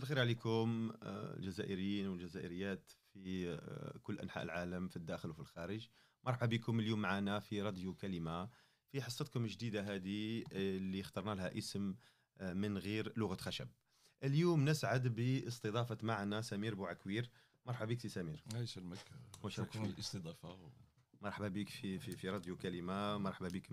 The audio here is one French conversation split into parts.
مساء الخير عليكم الجزائريين والجزائريات في كل أنحاء العالم في الداخل وفي الخارج. مرحبا بكم اليوم معنا في راديو كلمة في حصتكم الجديدة هذه اللي اخترنا لها اسم من غير لغة خشب. اليوم نسعد باستضافة معنا سمير بوعكوير. مرحبا بك سي سمير. الله يسلمك، شكرا للاستضافة. مرحبا بك في راديو كلمة. مرحبا بك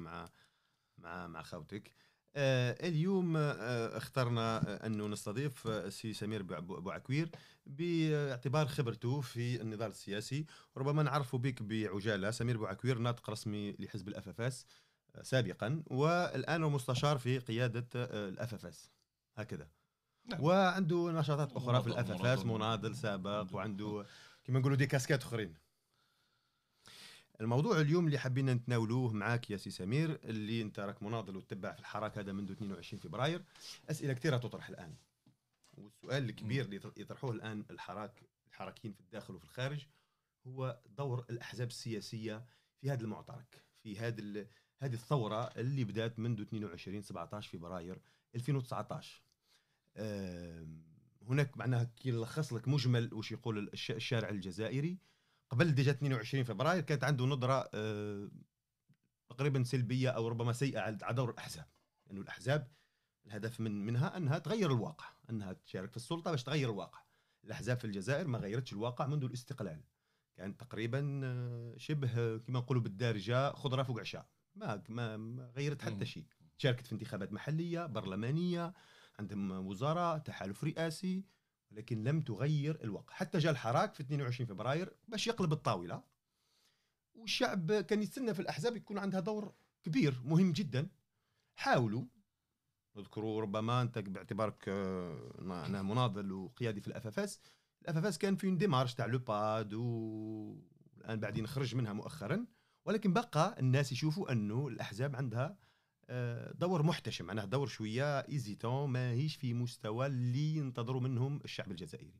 مع خاوتك. اليوم اخترنا أنه نستضيف سي سمير بوعكوير باعتبار خبرته في النضال السياسي. ربما نعرف بك بعجالة. سمير بوعكوير ناطق رسمي لحزب الأفافاس سابقا، والآن مستشار في قيادة الأفافاس هكذا. نعم. وعنده نشاطات أخرى في الأفافاس، مناضل سابق، وعنده كما نقولوا دي كاسكات أخرين. الموضوع اليوم اللي حبينا نتناولوه معاك يا سي سمير، اللي انت راك مناضل وتتبع في الحراك هذا منذ 22 فبراير. اسئله كثيره تطرح الان، والسؤال الكبير اللي يطرحوه الان الحراكيين في الداخل وفي الخارج هو دور الاحزاب السياسيه في هذا المعترك، في هذه الثوره اللي بدات منذ 17 فبراير 2019. هناك معناها كي نلخص لك مجمل وش يقول الشارع الجزائري. قبل ديجا 22 فبراير كانت عنده نظرة تقريبا سلبية أو ربما سيئة على دور الأحزاب، لأنه يعني الأحزاب الهدف منها أنها تغير الواقع، أنها تشارك في السلطة باش تغير الواقع. الأحزاب في الجزائر ما غيرتش الواقع منذ الاستقلال، كانت تقريبا شبه كما نقولوا بالدارجة خضرة فوق عشاء، ما غيرت حتى شيء. شاركت في انتخابات محلية برلمانية، عندهم وزراء، تحالف رئاسي، ولكن لم تغير الواقع. حتى جاء الحراك في 22 فبراير باش يقلب الطاولة، والشعب كان يستنى في الأحزاب يكون عندها دور كبير مهم جدا. حاولوا نذكروا ربما أنت باعتبارك أنا مناضل وقيادي في الأفافاس كان في ديمارش تاع لو باد، والآن بعدين خرج منها مؤخرا، ولكن بقى الناس يشوفوا أنه الأحزاب عندها دور محتشم، معناه دور شويه ايزيتون، ماهيش في مستوى اللي ينتظروا منهم الشعب الجزائري.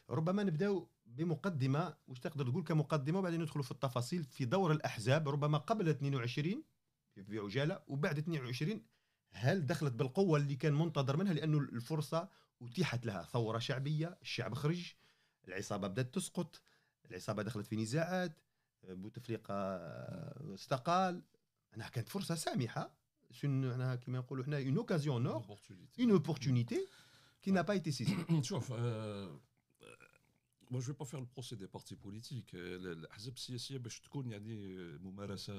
ربما نبداو بمقدمه، واش تقدر تقول كمقدمه، وبعدين ندخلوا في التفاصيل في دور الاحزاب ربما قبل 22 في عجاله وبعد 22. هل دخلت بالقوه اللي كان منتظر منها؟ لانه الفرصه اتيحت لها، ثوره شعبيه، الشعب خرج، العصابه بدات تسقط، العصابه دخلت في نزاعات، بوتفليقه استقال. أنا كانت فرصة سامحة، أنا كما نقولوا إحنا une occasion en or, une opportunité qui n'a pas été saisie. شوف، moi je vais pas faire le procès des partis politiques. الأحزاب السياسية باش تكون يعني ممارسة،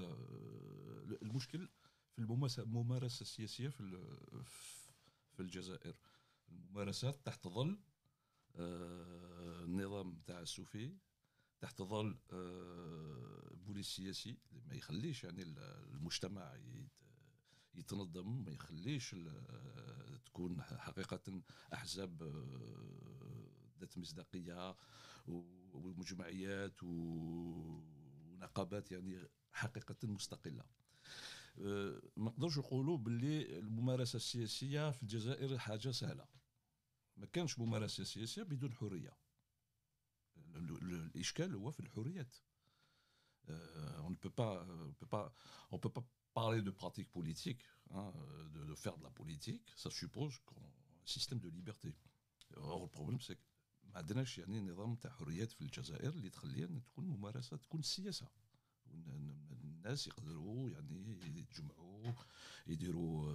المشكل في الممارسة السياسية في الجزائر. الممارسات تحت ظل النظام التعسفي، تحت ظل بوليس سياسي ما يخليش يعني المجتمع يتنظم، ما يخليش تكون حقيقة أحزاب ذات مصداقية ومجمعيات ونقابات يعني حقيقة مستقلة. ما نقدرش نقولوا باللي الممارسة السياسية في الجزائر حاجة سهلة. ما كانش ممارسة سياسية بدون حرية. الإشكال هو في الحريات. On ne peut pas parler de pratique politique, hein, de faire de la politique. Ça suppose un système de liberté. Or, le problème, c'est que ما عندناش يعني نظام تاع حريات في الجزائر اللي تخلينا تكون ممارسة، تكون السياسة. الناس يقدروا يعني يتجمعوا، يديروا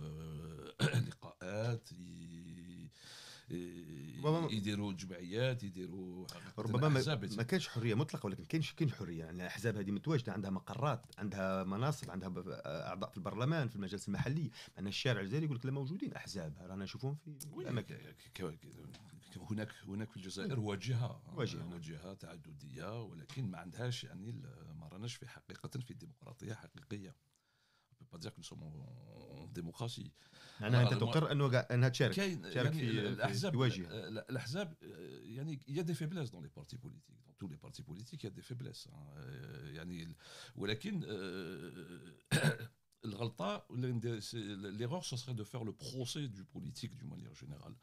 لقاءات، يديروا جمعيات، يديروا ربما ما كانش حريه مطلقه، ولكن كاين حريه. يعني الاحزاب هذه متواجده، عندها مقرات، عندها مناصب، عندها اعضاء في البرلمان، في المجالس المحليه. ان الشارع الجزائري يقول لك لا، موجودين احزاب رانا نشوفهم في الاماكن. هناك في الجزائر واجهه تعدديه، ولكن ما عندهاش يعني ما راناش في حقيقه في ديمقراطيه حقيقيه. on peut pas dire que nous sommes en démocratie. معناها انت تقر انها تشارك يعني في الاحزاب يعني il y a des faiblesses dans les partis politiques, dans tous les partis politiques il y a des faiblesses, يعني ولكن الغلطه l'erreur ce serait de faire le procès du politique d'une manière générale.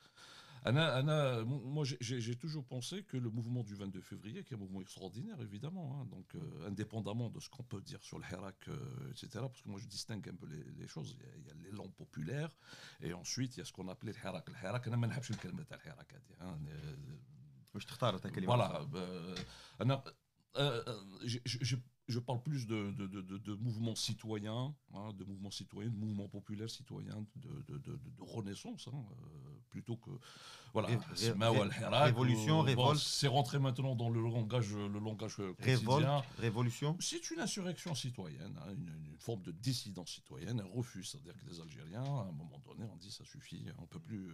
Moi, j'ai toujours pensé que le mouvement du 22 février, qui est un mouvement extraordinaire, évidemment, hein, donc indépendamment de ce qu'on peut dire sur le Hirak, etc., parce que moi je distingue un peu les choses. Il y a l'élan populaire, et ensuite il y a ce qu'on appelait le Hirak. Le Hirak, أنا ما نحبش الكلمة تاع الحراك هذه، hein, واش تختار انت كلمه voilà. أخرى؟ أنا je parle plus de mouvements citoyens, hein, de mouvements citoyens, de mouvements populaires citoyens, de renaissance, hein, plutôt que voilà. Révolution, révolte. C'est rentré maintenant dans le langage quotidien. Révolution. C'est une insurrection citoyenne, hein, une forme de dissidence citoyenne, un refus, c'est-à-dire que les Algériens, à un moment donné, ont dit ça suffit, on peut plus,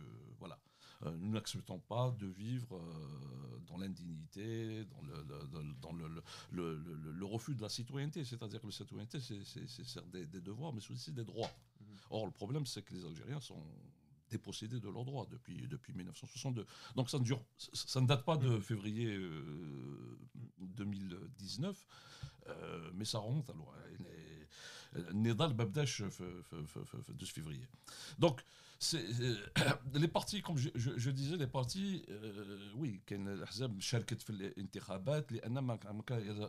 voilà. Nous n'acceptons pas de vivre dans l'indignité, dans le refus de la citoyenneté. C'est-à-dire que la citoyenneté, c'est des devoirs, mais c'est aussi des droits. Or, le problème, c'est que les Algériens sont dépossédés de leurs droits depuis 1962. Donc ça ne date pas de février 2019, mais ça remonte à loin. Nidal Babdash de février. Donc, les partis, comme je disais, les partis, oui, ils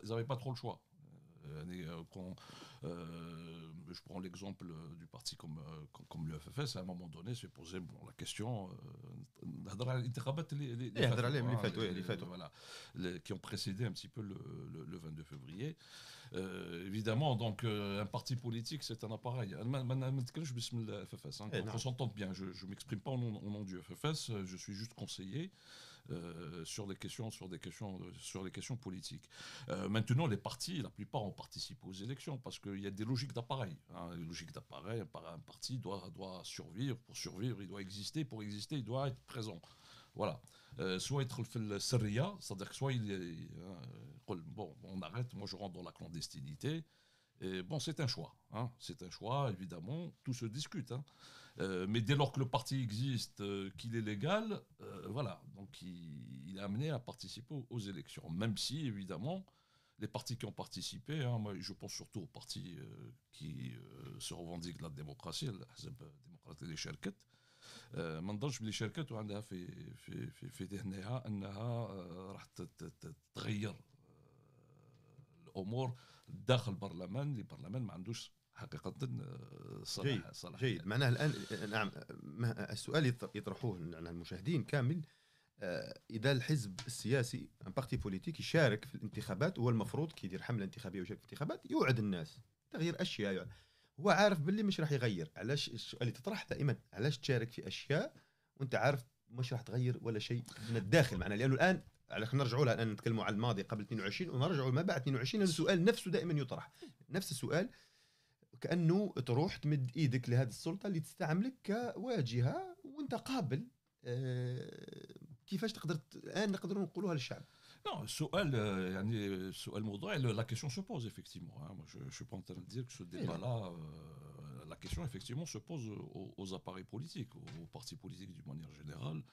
n'avaient pas trop le choix. Je prends l'exemple du parti comme le FFS, à un moment donné, s'est posé la question qui ont précédé un petit peu le 22 février. Évidemment, donc un parti politique, c'est un appareil. On s'entend bien, je ne m'exprime pas au nom du FFS, je suis juste conseiller. Sur les questions politiques. Maintenant, les partis, la plupart ont participé aux élections parce qu'il y a des logiques d'appareil. Hein. Une logique d'appareil, un parti doit survivre. Pour survivre, il doit exister. Pour exister, il doit être présent. Voilà. Soit être le serria, c'est-à-dire que soit il est. Bon, on arrête, moi je rentre dans la clandestinité. Et bon, c'est un choix. Hein. C'est un choix, évidemment. Tout se discute. Hein. Mais dès lors que le parti existe, qu'il est légal, voilà. Donc il est amené à participer aux élections. Même si, évidemment, les partis qui ont participé, hein, moi je pense surtout aux partis qui se revendiquent de la démocratie, الأحزاب الديمقراطية اللي شاركت. ما نظنش بلي شاركت وعندها في ذهنها انها راح تغير الامور داخل البرلمان. البرلمان ما عندوش حقيقة صلاحية. جيد. معناها الآن نعم السؤال يطرحوه عن المشاهدين كامل، إذا الحزب السياسي ان بارتي بوليتيك يشارك في الانتخابات، هو المفروض كي يدير حملة انتخابية ويشارك في الانتخابات يوعد الناس تغيير أشياء، يعني هو عارف باللي مش راح يغير. علاش السؤال اللي تطرح دائما، علاش تشارك في أشياء وانت عارف مش راح تغير ولا شيء من الداخل؟ معناها لأنه الآن نرجعوا لها، الآن نتكلموا على الماضي قبل 22 ونرجعوا ما بعد 22، السؤال نفسه دائما يطرح، نفس السؤال، كأنه تروح تمد ايدك لهذه السلطة اللي تستعملك كواجهة وانت قابل. كيفاش الآن نقدروا نقولوها للشعب؟ Non, السؤال موضوعي. La question se pose effectivement. Hein. Moi, je ne suis pas en train de dire que ce débat-là, la question effectivement se pose aux appareils politiques, aux partis politiques d'une manière générale.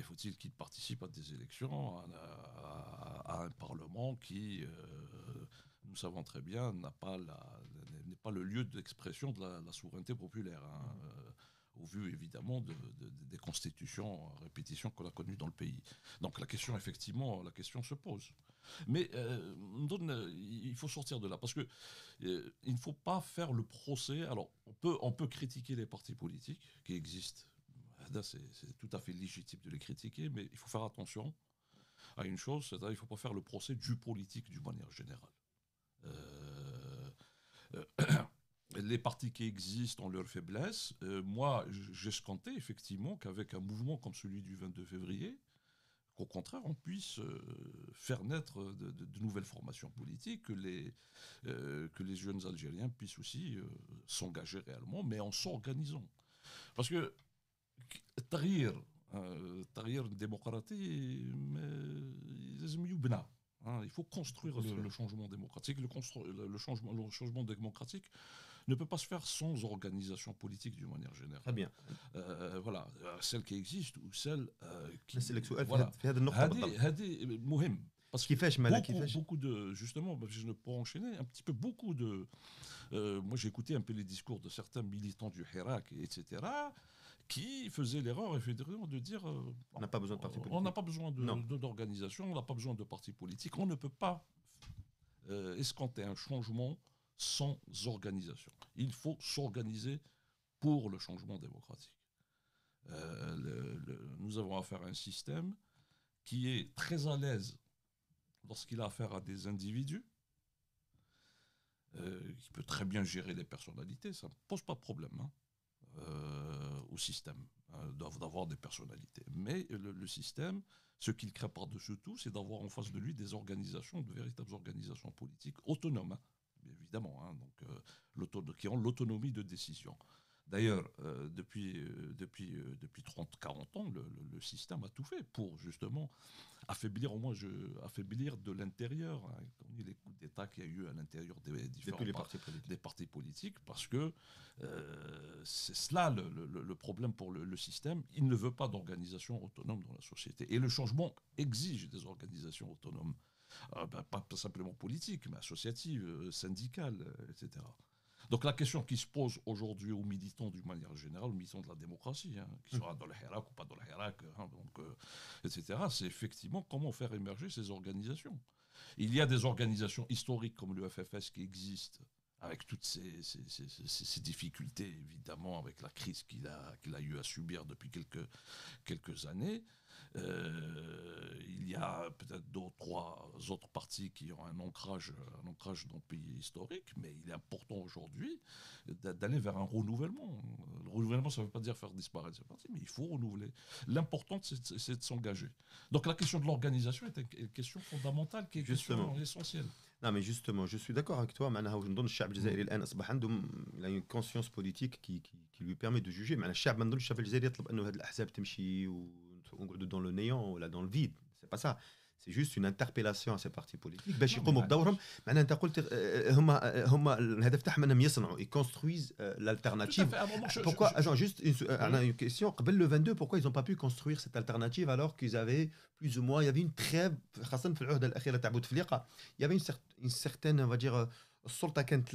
Faut-il qu'ils participent à des élections, à un parlement qui, nous savons très bien, n'est pas le lieu d'expression de la souveraineté populaire, hein, au vu évidemment des constitutions, répétitions qu'on a connues dans le pays. Donc la question, effectivement, se pose. Mais il faut sortir de là, parce que il ne faut pas faire le procès. Alors, on peut critiquer les partis politiques qui existent. C'est tout à fait légitime de les critiquer, mais il faut faire attention à une chose, c'est-à-dire qu'il ne faut pas faire le procès du politique d'une manière générale. Les partis qui existent ont leurs faiblesses. Moi, j'escomptais effectivement qu'avec un mouvement comme celui du 22 février, qu'au contraire, on puisse faire naître de nouvelles formations politiques, que les jeunes Algériens puissent aussi s'engager réellement, mais en s'organisant. Parce que التغيير الديمقراطي لازم يبنى. Il faut construire le changement démocratique. Le changement démocratique ne peut pas se faire sans organisation politique d'une manière générale. Très bien. Voilà, celle qui existe ou celle qui... نسألك سؤال في هذا النقطة بالضبط. هذه مهم. Parce que beaucoup de, justement, je ne peux enchaîner un petit peu, beaucoup de... moi, j'ai écouté un peu les discours de certains militants du Hirak, etc., qui faisait l'erreur effectivement de dire On n'a pas besoin de parti politique. on n'a pas besoin Non. d'organisation, on n'a pas besoin de parti politique, on ne peut pas escompter un changement sans organisation. Il faut s'organiser pour le changement démocratique. Nous avons affaire à un système qui est très à l'aise lorsqu'il a affaire à des individus, qui peut très bien gérer les personnalités, ça ne pose pas de problème au système d'avoir des personnalités. Mais le système, ce qu'il crée par-dessus tout, c'est d'avoir en face de lui des organisations, de véritables organisations politiques autonomes, évidemment, donc, qui ont l'autonomie de décision. D'ailleurs, depuis 30-40 ans, le système a tout fait pour justement affaiblir de l'intérieur les coups d'État qu'il y a eu à l'intérieur des différents partis politiques, parce que c'est cela le problème pour le système. Il ne veut pas d'organisation autonome dans la société. Et le changement exige des organisations autonomes. Pas simplement politiques, mais associatives, syndicales, etc. Donc la question qui se pose aujourd'hui aux militants d'une manière générale, aux militants de la démocratie, qui sera dans le Hirak ou pas dans le Hirak, etc., c'est effectivement comment faire émerger ces organisations. Il y a des organisations historiques comme le FFS qui existent, avec toutes ces difficultés, évidemment, avec la crise qu'il a eu à subir depuis quelques années. Il y a peut-être 2 ou 3 autres partis qui ont un ancrage dans le pays historique, mais il est important aujourd'hui d'aller vers un renouvellement. Le renouvellement, ça ne veut pas dire faire disparaître ces partis, mais il faut renouveler. L'important, c'est de s'engager. Donc la question de l'organisation est une question fondamentale, qui est une question essentielle. Non, mais justement, je suis d'accord avec toi. معناها نظن الشعب الجزائري الان اصبح il a une conscience politique qui lui permet de juger. معناها الشعب ما نظنش الشعب الجزائري يطلب انه هذه الاحزاب تمشي ونقعدوا dans le néant ولا dans le vide. C'est pas ça. C'est juste une interpellation à ces partis politiques باش يقوموا بدورهم. معناها انت قلت هم الهدف تاعهم انهم يصنعوا ils construisent l'alternative. Pourquoi juste une question. قبل le 22, pourquoi ils n'ont pas pu construire cette alternative alors qu'ils avaient plus ou moins, il y avait une trêve خاصة في العهدة الأخيرة تاع بوتفليقة. Il y avait une certaine, on va dire, السلطة كانت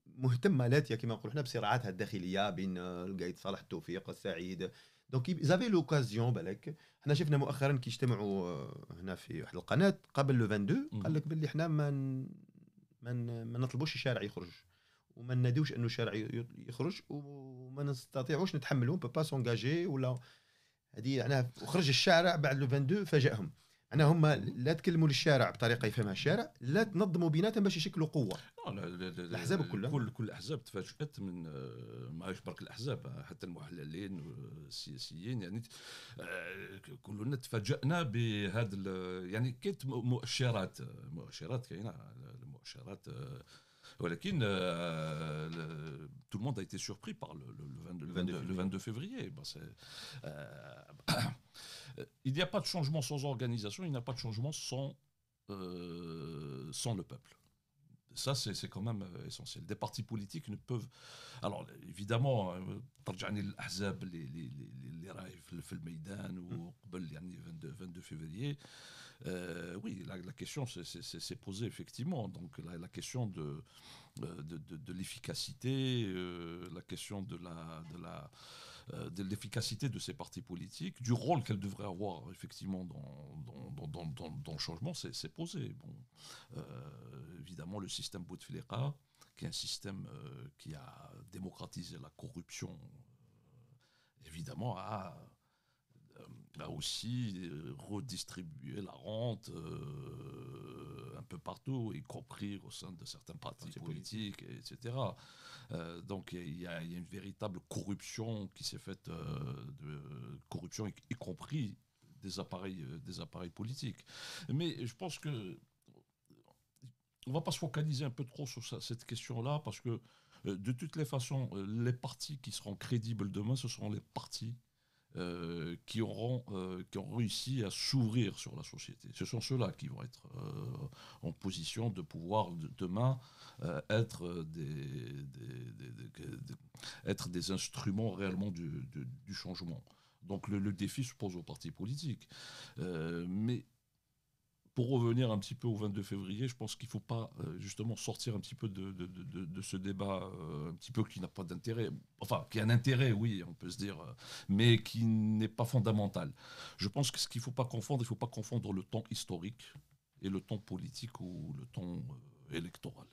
مهتمة لاتية كما نقولوا احنا بصراعاتها الداخلية بين القايد صالح التوفيق السعيد. Donc ils avaient l'occasion بالك. احنا شفنا مؤخرا كي اجتمعوا هنا في واحد القناة قبل لو 22 قال لك باللي احنا ما نطلبوش الشارع يخرج وما نناديوش انه الشارع يخرج وما نستطيعوش نتحملوا بو با سونجاجي ولا هذه انا وخرج الشارع بعد لو 22 فاجئهم. أنا هم لا تكلموا للشارع بطريقه يفهمها الشارع، لا تنظموا بيناتهم باش يشكلوا قوه. الاحزاب كلها كل الاحزاب تفاجات من ما برك الاحزاب، حتى المحللين والسياسيين يعني كلنا تفاجأنا بهذا يعني كانت مؤشرات كاينه المؤشرات، ولكن tout le monde a été surpris par le 22 février. Il n'y a pas de changement sans organisation, il n'y a pas de changement sans le peuple. Ça, c'est quand même essentiel. Des partis politiques ne peuvent... Alors, évidemment, ترجعني للأحزاب اللي راهي في الميدان وقبل يعني 22 février. Oui, la question s'est posée effectivement. Donc la question de l'efficacité, la question de l'efficacité de ces partis politiques, du rôle qu'elles devraient avoir effectivement dans le changement, c'est posé. Bon, évidemment, le système Bouteflika, qui est un système qui a démocratisé la corruption, évidemment, a aussi redistribué la rente un peu partout, y compris au sein de certains partis politiques, etc. Donc il y a une véritable corruption qui s'est faite, corruption y compris des appareils politiques. Mais je pense que on ne va pas se focaliser un peu trop sur cette question-là, parce que de toutes les façons, les partis qui seront crédibles demain, ce seront les partis qui auront réussi à s'ouvrir sur la société. Ce sont ceux-là qui vont être en position de pouvoir demain être des instruments réellement du changement. Donc le défi se pose aux partis politiques. Mais pour revenir un petit peu au 22 février, je pense qu'il ne faut pas justement sortir un petit peu de ce débat un petit peu qui n'a pas d'intérêt, enfin qui a un intérêt, oui, on peut se dire, mais qui n'est pas fondamental. Je pense que ce qu'il ne faut pas confondre, il ne faut pas confondre le temps historique et le temps politique ou le temps électoral.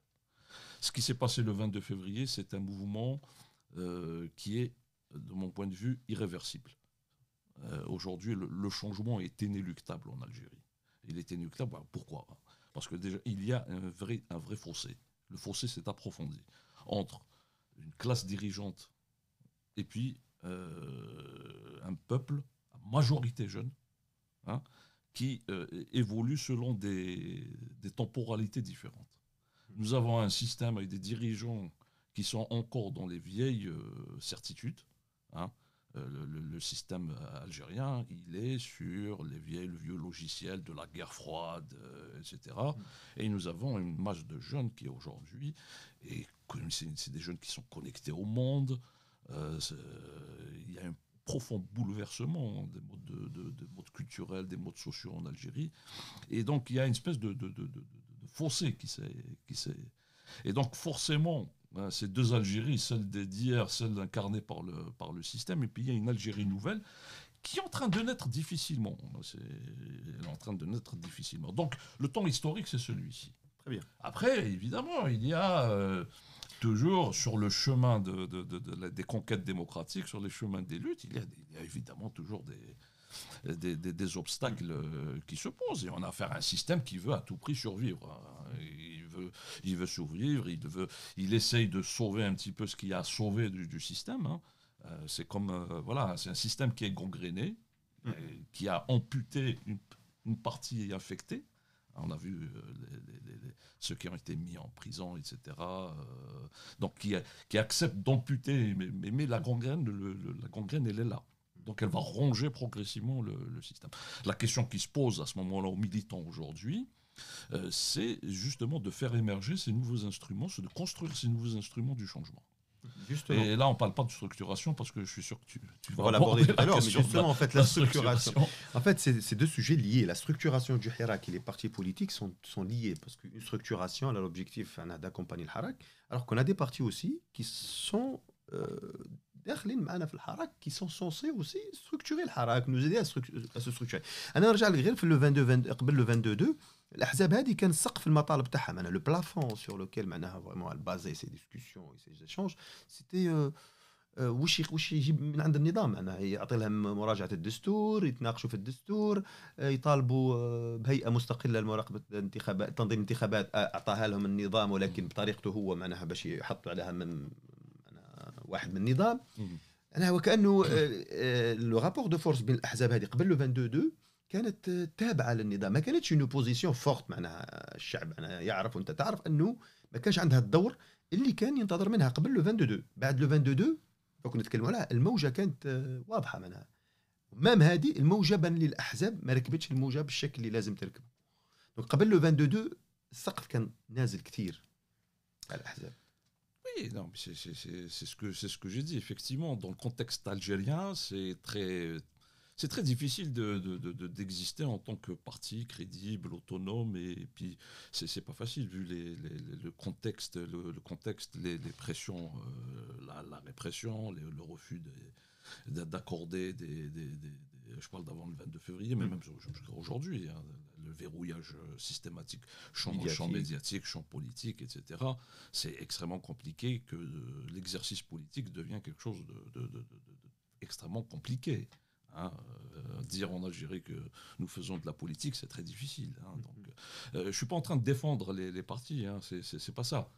Ce qui s'est passé le 22 février, c'est un mouvement qui est, de mon point de vue, irréversible. Aujourd'hui, le changement est inéluctable en Algérie. Il est inéluctable. Pourquoi? Parce que déjà, il y a un vrai fossé. Le fossé s'est approfondi entre une classe dirigeante et puis un peuple à majorité jeune, hein, qui évolue selon des temporalités différentes. Nous avons un système avec des dirigeants qui sont encore dans les vieilles certitudes, hein. Le système algérien, il est sur le vieux logiciel de la guerre froide, etc. Et nous avons une masse de jeunes qui aujourd'hui, et c'est des jeunes qui sont connectés au monde. Il y a un profond bouleversement des modes culturels, des modes sociaux en Algérie. Et donc il y a une espèce de fossé qui s'est... Et donc forcément, ces deux Algéries, celle d'hier, celle incarnée par le système, et puis il y a une Algérie nouvelle qui est en train de naître difficilement. Elle est en train de naître difficilement. Donc le temps historique, c'est celui-ci. Très bien. Après, évidemment, il y a toujours sur le chemin des conquêtes démocratiques, sur les chemins des luttes, il y a évidemment toujours des obstacles qui se posent. Et on a affaire à un système qui veut à tout prix survivre. Il veut survivre, il essaye de sauver un petit peu ce qu'il y a à sauver du système. Hein. C'est comme, voilà, c'est un système qui est gangréné, qui a amputé une partie infectée. On a vu ceux qui ont été mis en prison, etc. Donc qui acceptent d'amputer, mais la gangrène, la gangrène, elle est là. Donc elle va ronger progressivement le système. La question qui se pose à ce moment-là aux militants aujourd'hui, c'est justement de faire émerger ces nouveaux instruments, c'est de construire ces nouveaux instruments du changement. Justement. Et là, on ne parle pas de structuration parce que je suis sûr que tu vas l'aborder tout à l'heure. Mais justement, en fait, la structuration. En fait, c'est deux sujets liés. La structuration du Hirak et les partis politiques sont liés parce qu'une structuration elle a l'objectif d'accompagner le Hirak, alors qu'on a des partis aussi qui sont داخلين معنا في الحراك qui sont censés aussi structurer الحراك, nous aider à se structurer. انا نرجع لك غير في لو 22 قبل لو 22 الاحزاب هذه كان سقف المطالب تاعها معنا لو بلافون سور لوكيل معناها فريمون بازي سي ديسكوسيون اي سي ايشانج سيتي وش يجيب من عند النظام معناها يعطي لهم مراجعه الدستور, يتناقشوا في الدستور, يطالبوا بهيئه مستقله لمراقبه الانتخابات, تنظيم الانتخابات اعطاها لهم النظام ولكن بطريقته هو معناها باش يحطوا عليها من واحد من النظام. انا وكانه لو رابور دو فورس بين الاحزاب هذه قبل لو 22 كانت تابعه للنظام, ما كانتش اون اوبوزيسيون فورت معناها الشعب انا يعرف وانت تعرف انه ما كانش عندها الدور اللي كان ينتظر منها قبل لو 22. بعد لو 22 كنا نتكلموا عليها الموجه كانت واضحه معناها, مام هذه الموجه بان لي الاحزاب ما ركبتش الموجه بالشكل اللي لازم تركب. دونك قبل لو 22 السقف كان نازل كثير على الاحزاب. Oui, non, c'est ce que j'ai dit. Effectivement, dans le contexte algérien, c'est très difficile d'exister en tant que parti crédible, autonome, et puis c'est pas facile vu le contexte, les pressions, la répression, le refus d'accorder je parle d'avant le 22 février, mais même jusqu'à aujourd'hui, hein, le verrouillage systématique, champ médiatique, champ politique, etc. C'est extrêmement compliqué que l'exercice politique devient quelque chose d'extrêmement compliqué. Hein. Dire en Algérie que nous faisons de la politique, c'est très difficile. Hein. Donc, je ne suis pas en train de défendre les partis, hein, c'est pas ça.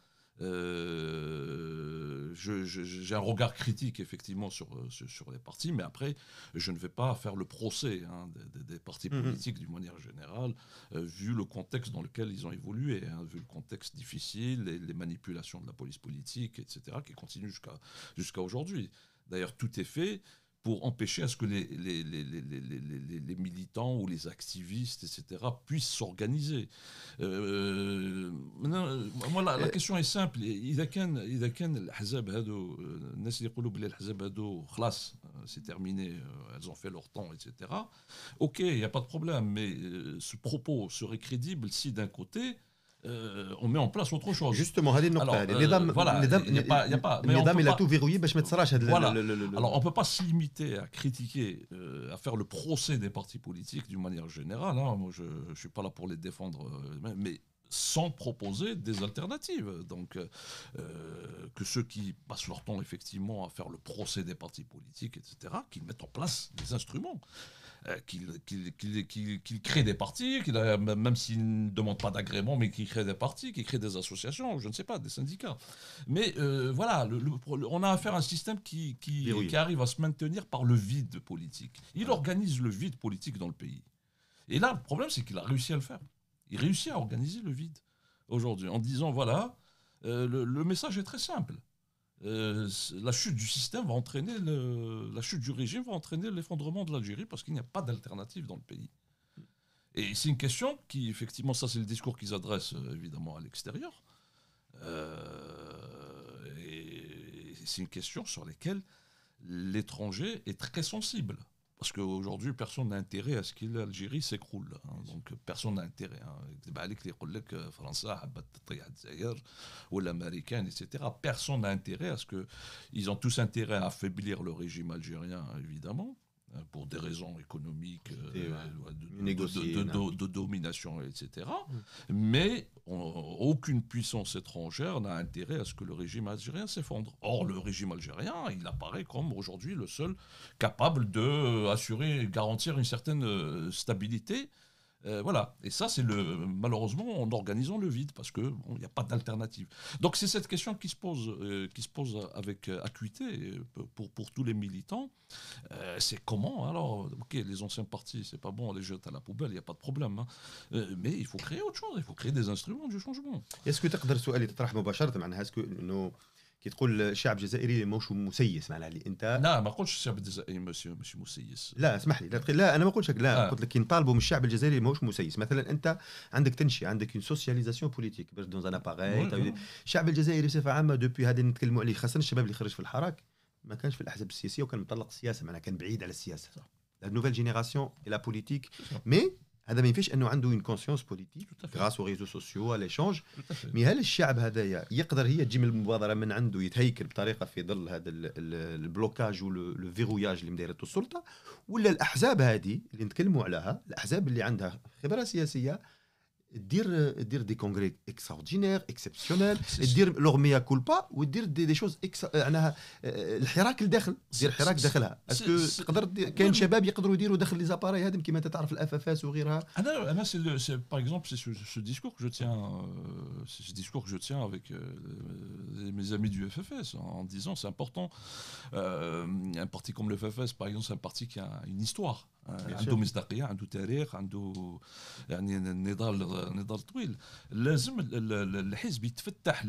J'ai un regard critique effectivement sur les partis, mais après je ne vais pas faire le procès hein, des partis politiques d'une manière générale, vu le contexte dans lequel ils ont évolué, hein, vu le contexte difficile, les manipulations de la police politique, etc., qui continuent jusqu'à aujourd'hui. D'ailleurs, tout est fait pour empêcher à ce que les militants ou les activistes, etc., puissent s'organiser. Moi, la question est simple. إذا كان الأحزاب هادو الناس اللي يقولوا بلي الأحزاب هادو خلاص c'est terminé, elles ont fait leur temps, etc. Ok, il n'y a pas de problème, mais ce propos serait crédible si d'un côté on met en place autre chose. Justement, هذه النقطة. النظام il a tout verrouillé باش ما تصراش هذا. Alors, on ne peut pas se limiter à critiquer, à faire le procès des partis politiques d'une manière générale. Hein. Moi, je ne suis pas là pour les défendre, mais sans proposer des alternatives. Donc, que ceux qui passent leur temps effectivement à faire le procès des partis politiques, etc., qu'ils mettent en place des instruments. Qu'ils créent des partis, même s'ils ne demandent pas d'agrément, mais qu'ils créent des partis, qu'ils créent des associations, je ne sais pas, des syndicats. Mais voilà, on a affaire à un système qui arrive à se maintenir par le vide politique. Il organise le vide politique dans le pays. Et là, le problème, c'est qu'il a réussi à le faire. Il réussit à organiser le vide aujourd'hui, en disant, voilà, le message est très simple. La chute du système va entraîner la chute du régime va entraîner l'effondrement de l'Algérie parce qu'il n'y a pas d'alternative dans le pays. Et c'est une question qui, effectivement, ça c'est le discours qu'ils adressent évidemment à l'extérieur. Et c'est une question sur laquelle l'étranger est très sensible. Parce qu'aujourd'hui, personne n'a intérêt à ce que l'Algérie s'écroule. Hein. Donc, personne n'a intérêt. Ou l'américaine, etc. Personne n'a intérêt à ce que. Ils ont tous intérêt à affaiblir le régime algérien, évidemment, pour des raisons économiques, de domination, etc. Mais aucune puissance étrangère n'a intérêt à ce que le régime algérien s'effondre. Or, le régime algérien, il apparaît comme aujourd'hui le seul capable d'assurer, garantir une certaine stabilité. Voilà, et ça c'est malheureusement en organisant le vide parce que il n'y a pas d'alternative. Donc c'est cette question qui se pose avec acuité pour tous les militants. C'est comment alors, ok, les anciens partis c'est pas bon, on les jette à la poubelle, il n'y a pas de problème, hein. Mais il faut créer autre chose, il faut créer des instruments du changement. Est-ce que تقدر سؤال يطرح مباشرة معناها اسكو انه كي تقول الشعب الجزائري ماهوش مسيس معناها اللي انت لا ما قلتش الشعب الجزائري ماشي مسيس. لا اسمح لي لا انا ما قلتش لا قلت لك كي نطالبوا من الشعب الجزائري ماهوش مسيس. مثلا انت عندك تنشئه عندك اون سوسياليزاسيون بوليتيك باش دون ان اباغاي. الشعب الجزائري بصفه عامه دوبي هذه نتكلموا عليه خاصه الشباب اللي خرج في الحراك ما كانش في الاحزاب السياسيه وكان مطلق السياسه معناها كان بعيد على السياسه. لا نوفيل جينيراسيون اي لا بوليتيك مي هذا ما ينفيش انه عنده اون كونسيونس بوليتيك غراس او ريزو سوسيو ليشونج. مي هل الشعب هذايا يقدر هي تجي من المبادره من عنده يتهيكل بطريقه في ظل هذا البلوكاج ولو فيروياج اللي مدايرته السلطه، ولا الاحزاب هذه اللي نتكلموا عليها الاحزاب اللي عندها خبره سياسيه دير دي كونغري اكستراوردينير اكسبسيونيل، دير لوغ ميا كولبا ودير دي شوز معناها الحراك لداخل، دير حراك داخلها. اسكو تقدر كاين شباب يقدروا يديروا داخل لي زاباراي هذم كيما تعرف الاف اف اس وغيرها. انا c'est par exemple c'est ce discours que je tiens avec mes amis du FFS en disant c'est important, un parti comme le FFS par exemple c'est un parti qui a une histoire. عنده مصداقيه، عنده تاريخ، عنده يعني نضال طويل. لازم الحزب يتفتح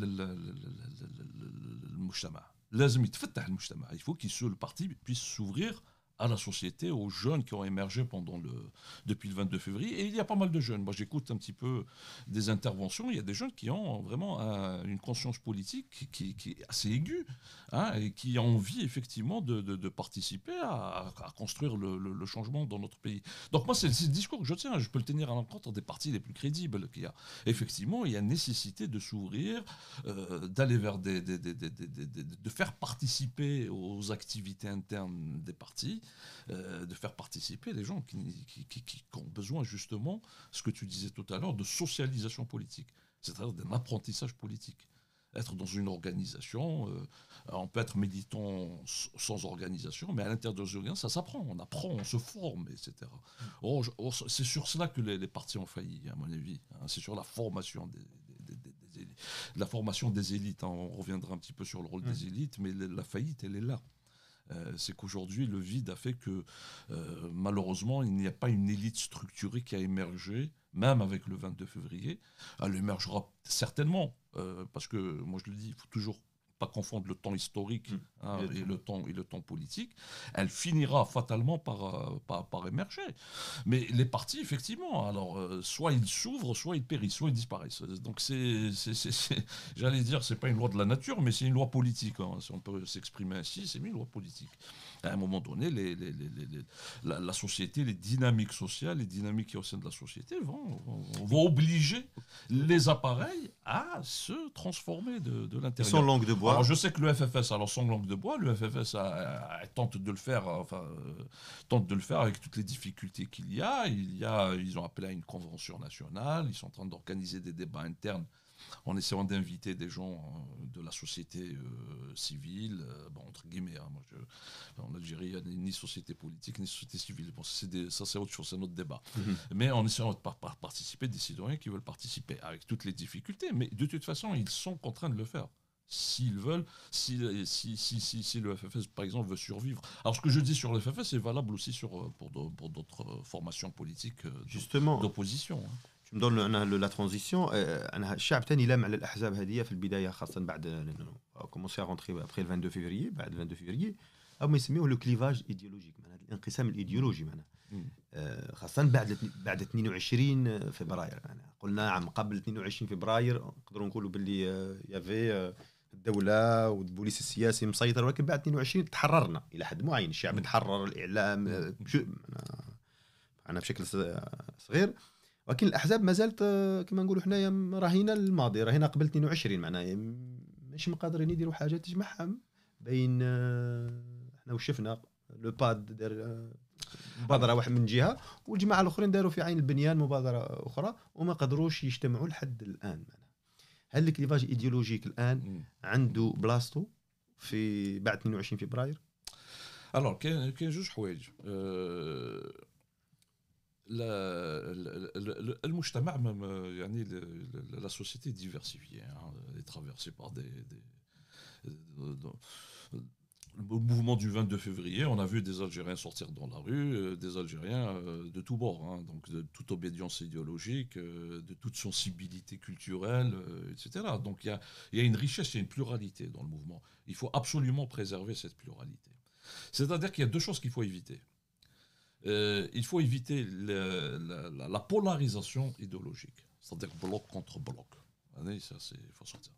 للمجتمع، لازم يتفتح المجتمع. il faut que le parti puisse s'ouvrir à la société, aux jeunes qui ont émergé depuis le 22 février. Et il y a pas mal de jeunes. Moi, j'écoute un petit peu des interventions. Il y a des jeunes qui ont vraiment une conscience politique qui est assez aiguë, hein, et qui ont envie, effectivement, de participer à construire le changement dans notre pays. Donc, moi, c'est le discours que je tiens. Je peux le tenir à l'encontre des partis les plus crédibles qu'il y a. Effectivement, il y a nécessité de s'ouvrir, d'aller vers de faire participer aux activités internes des partis, de faire participer les gens qui ont besoin justement, ce que tu disais tout à l'heure, de socialisation politique, c'est-à-dire d'un apprentissage politique. Être dans une organisation, on peut être militant sans organisation, mais à l'intérieur de l'organisation, ça s'apprend, on apprend, on se forme, etc. C'est sur cela que les partis ont failli, à mon avis, hein. C'est sur la formation la formation des élites, hein. On reviendra un petit peu sur le rôle des élites, mais la faillite, elle est là. C'est qu'aujourd'hui, le vide a fait que, malheureusement, il n'y a pas une élite structurée qui a émergé, même avec le 22 février. Elle émergera certainement, parce que, moi je le dis, il faut toujours pas confondre le temps historique et le temps politique, elle finira fatalement par émerger. Mais les partis, effectivement, alors, soit ils s'ouvrent, soit ils périssent, soit ils disparaissent. Donc j'allais dire, c'est pas une loi de la nature, mais c'est une loi politique. Si on peut s'exprimer ainsi, c'est une loi politique. À un moment donné, la société, les dynamiques sociales, les dynamiques qui au sein de la société vont obliger les appareils à se transformer de l'intérieur. Sans langue de bois. Alors je sais que le FFS, sans langue de bois, le FFS tente de le faire, avec toutes les difficultés qu'il y a. Ils ont appelé à une convention nationale, ils sont en train d'organiser des débats internes en essayant d'inviter des gens de la société civile, entre guillemets. En Algérie, il n'y a ni société politique, ni société civile. Bon, ça, c'est autre chose, c'est notre débat. Mais en essayant de participer, des citoyens qui veulent participer, avec toutes les difficultés. Mais de toute façon, ils sont contraints de le faire. S'ils veulent, si le FFS, par exemple, veut survivre. Alors, ce que je dis sur le FFS, c'est valable aussi pour d'autres formations politiques d'opposition. Tu me donnes la transition. الشعب تاني لام على الأحزاب هذه في البداية خاصة بعد commencé à rentrer après le 22 février بعد 22 février أو ما يسميوه le clivage idéologique معناها الانقسام الإيديولوجي معناها خاصة بعد 22 فبراير قلنا قبل 22 فبراير نقدروا نقولوا باللي يافي الدولة والبوليس السياسي مسيطر ولكن بعد 22 تحررنا إلى حد معين الشعب تحرر الإعلام أنا بشكل صغير ولكن الأحزاب ما زالت كما نقولوا حنايا راهينا الماضي راهينا قبل 22 معناها ماشي مقادرين يديروا حاجة تجمعهم بين احنا وشفنا لو باد دار مبادرة واحد من جهة والجماعة الآخرين داروا في عين البنيان مبادرة أخرى وما قدروش يجتمعوا لحد الآن. هل الكليفاج ايديولوجيك الآن عنده بلاصتو في بعد 22 فبراير؟ Alors كاين جوج حوايج. المجتمع يعني la société est diversifiée, elle est traversée par le mouvement du 22 février, on a vu des Algériens sortir dans la rue, des Algériens de tous bords, donc de toute obédience idéologique, de toute sensibilité culturelle, etc. Donc il y a une richesse, il y a une pluralité dans le mouvement. Il faut absolument préserver cette pluralité. C'est-à-dire qu'il y a deux choses qu'il faut éviter. Il faut éviter la polarisation idéologique, c'est-à-dire bloc contre bloc. Ça, il faut sortir.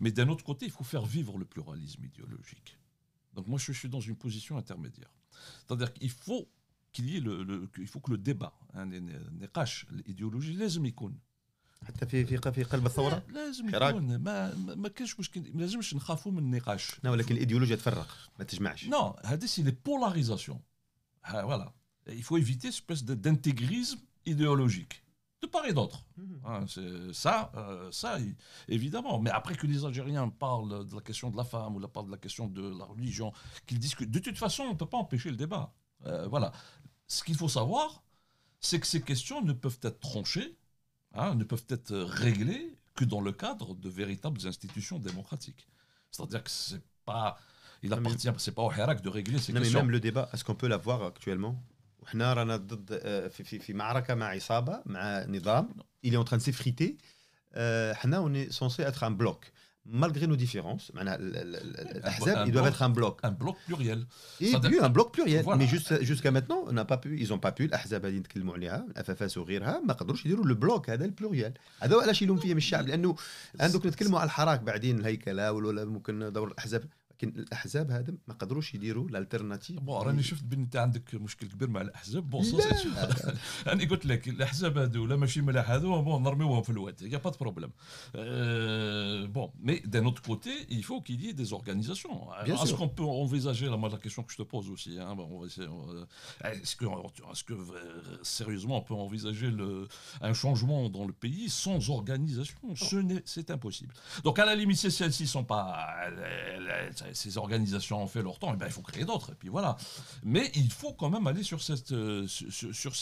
Mais d'un autre côté, il faut faire vivre le pluralisme idéologique. Donc moi, je suis dans une position intermédiaire. C'est-à-dire qu'il faut il faut que le débat, النقاش الإيديولوجي لازم يكون. حتى في قلب الثورة لازم يكون ما كاينش مشكل ما لازمش نخافوا من النقاش. ولكن الإيديولوجيا تفرق ما تجمعش. Non, هذه c'est les polarisations. Voilà. Il faut éviter cette espèce d'intégrisme idéologique, de part et d'autre. C'est ça, évidemment. Mais après que les Algériens parlent de la question de la femme ou parlent de la question de la religion, qu'ils discutent, de toute façon, on ne peut pas empêcher le débat. Voilà. Ce qu'il faut savoir, c'est que ces questions ne peuvent être tranchées, ne peuvent être réglées que dans le cadre de véritables institutions démocratiques. C'est-à-dire que c'est pas au Hirak de régler ces questions. Mais même le débat, est-ce qu'on peut l'avoir actuellement? احنا رانا ضد في معركه مع عصابه مع نظام il est en train de s'effriter احنا on est censé être un bloc malgré nos différences معناها الاحزاب ils doivent être un bloc pluriel un bloc pluriel voilà. Mais jusqu'à maintenant on n'a pas pu ils ont pas pu الاحزاب اللي نتكلموا عليها الFFS وغيرها ما قدروش يديروا البلوك هذا البلوريال هذا علاش يلوم فيه من الشعب لانه عندك نتكلموا على الحراك بعدين الهيكله ولا ممكن دور الاحزاب لكن الاحزاب هذا ما قدروش يديروا الالترناتيف. راني شفت بان انت عندك مشكل كبير مع الاحزاب. انا قلت لك الاحزاب هذو لا ماشي ملاح هذو نرميوهم في الواد يا با دو بروبليم. Bon, mais d'un autre côté, il faut qu'il y ait des organisations. Est-ce qu'on peut envisager la question que je te pose aussi, est-ce que sérieusement on peut envisager un changement dans le pays sans organisation? C'est impossible. Donc à la limite, si celles-ci sont pas ces organisations ont fait leur temps, et ben il faut créer d'autres, et puis voilà. Mais il faut quand même aller sur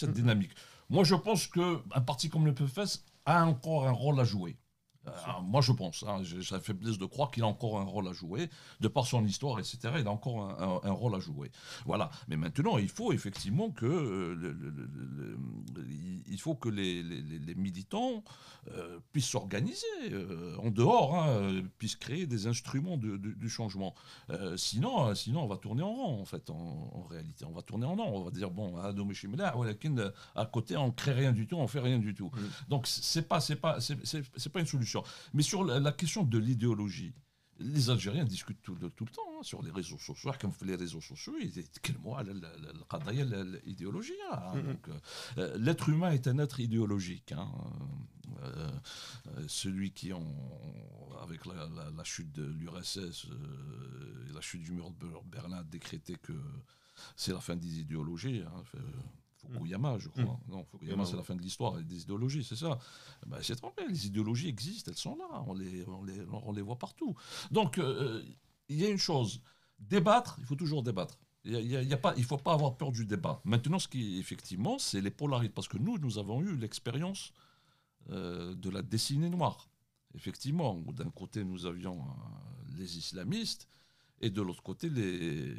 cette dynamique. Moi, je pense qu'un parti comme le PFS a encore un rôle à jouer. Moi, je pense, j'ai la faiblesse de croire qu'il a encore un rôle à jouer, de par son histoire, etc. Il a encore un rôle à jouer. Voilà. Mais maintenant, il faut effectivement que il faut que les militants puissent s'organiser en dehors, puissent créer des instruments du changement. Sinon, on va tourner en rond, en fait, en réalité. On va tourner en rond. On va dire, bon, à côté, on ne crée rien du tout, on ne fait rien du tout. Donc, c'est pas une solution. Mais sur la question de l'idéologie, les Algériens discutent tout le temps sur les réseaux sociaux. Comme les réseaux sociaux, ils disent quel mot l'idéologie. Donc, l'être humain est un être idéologique. Celui qui, avec la chute de l'URSS et la chute du mur de Berlin, a décrété que c'est la fin des idéologies. Fukuyama, je crois. Non, Fukuyama, c'est la fin de l'histoire des idéologies, c'est ça. Ben, c'est trompé, les idéologies existent, elles sont là, on les voit partout. Donc, il y a une chose, débattre, il faut toujours débattre. Il ne faut pas avoir peur du débat. Maintenant, ce qui, effectivement, c'est les polarités. Parce que nous avons eu l'expérience de la décennie noire. Effectivement, où d'un côté, nous avions les islamistes, et de l'autre côté, les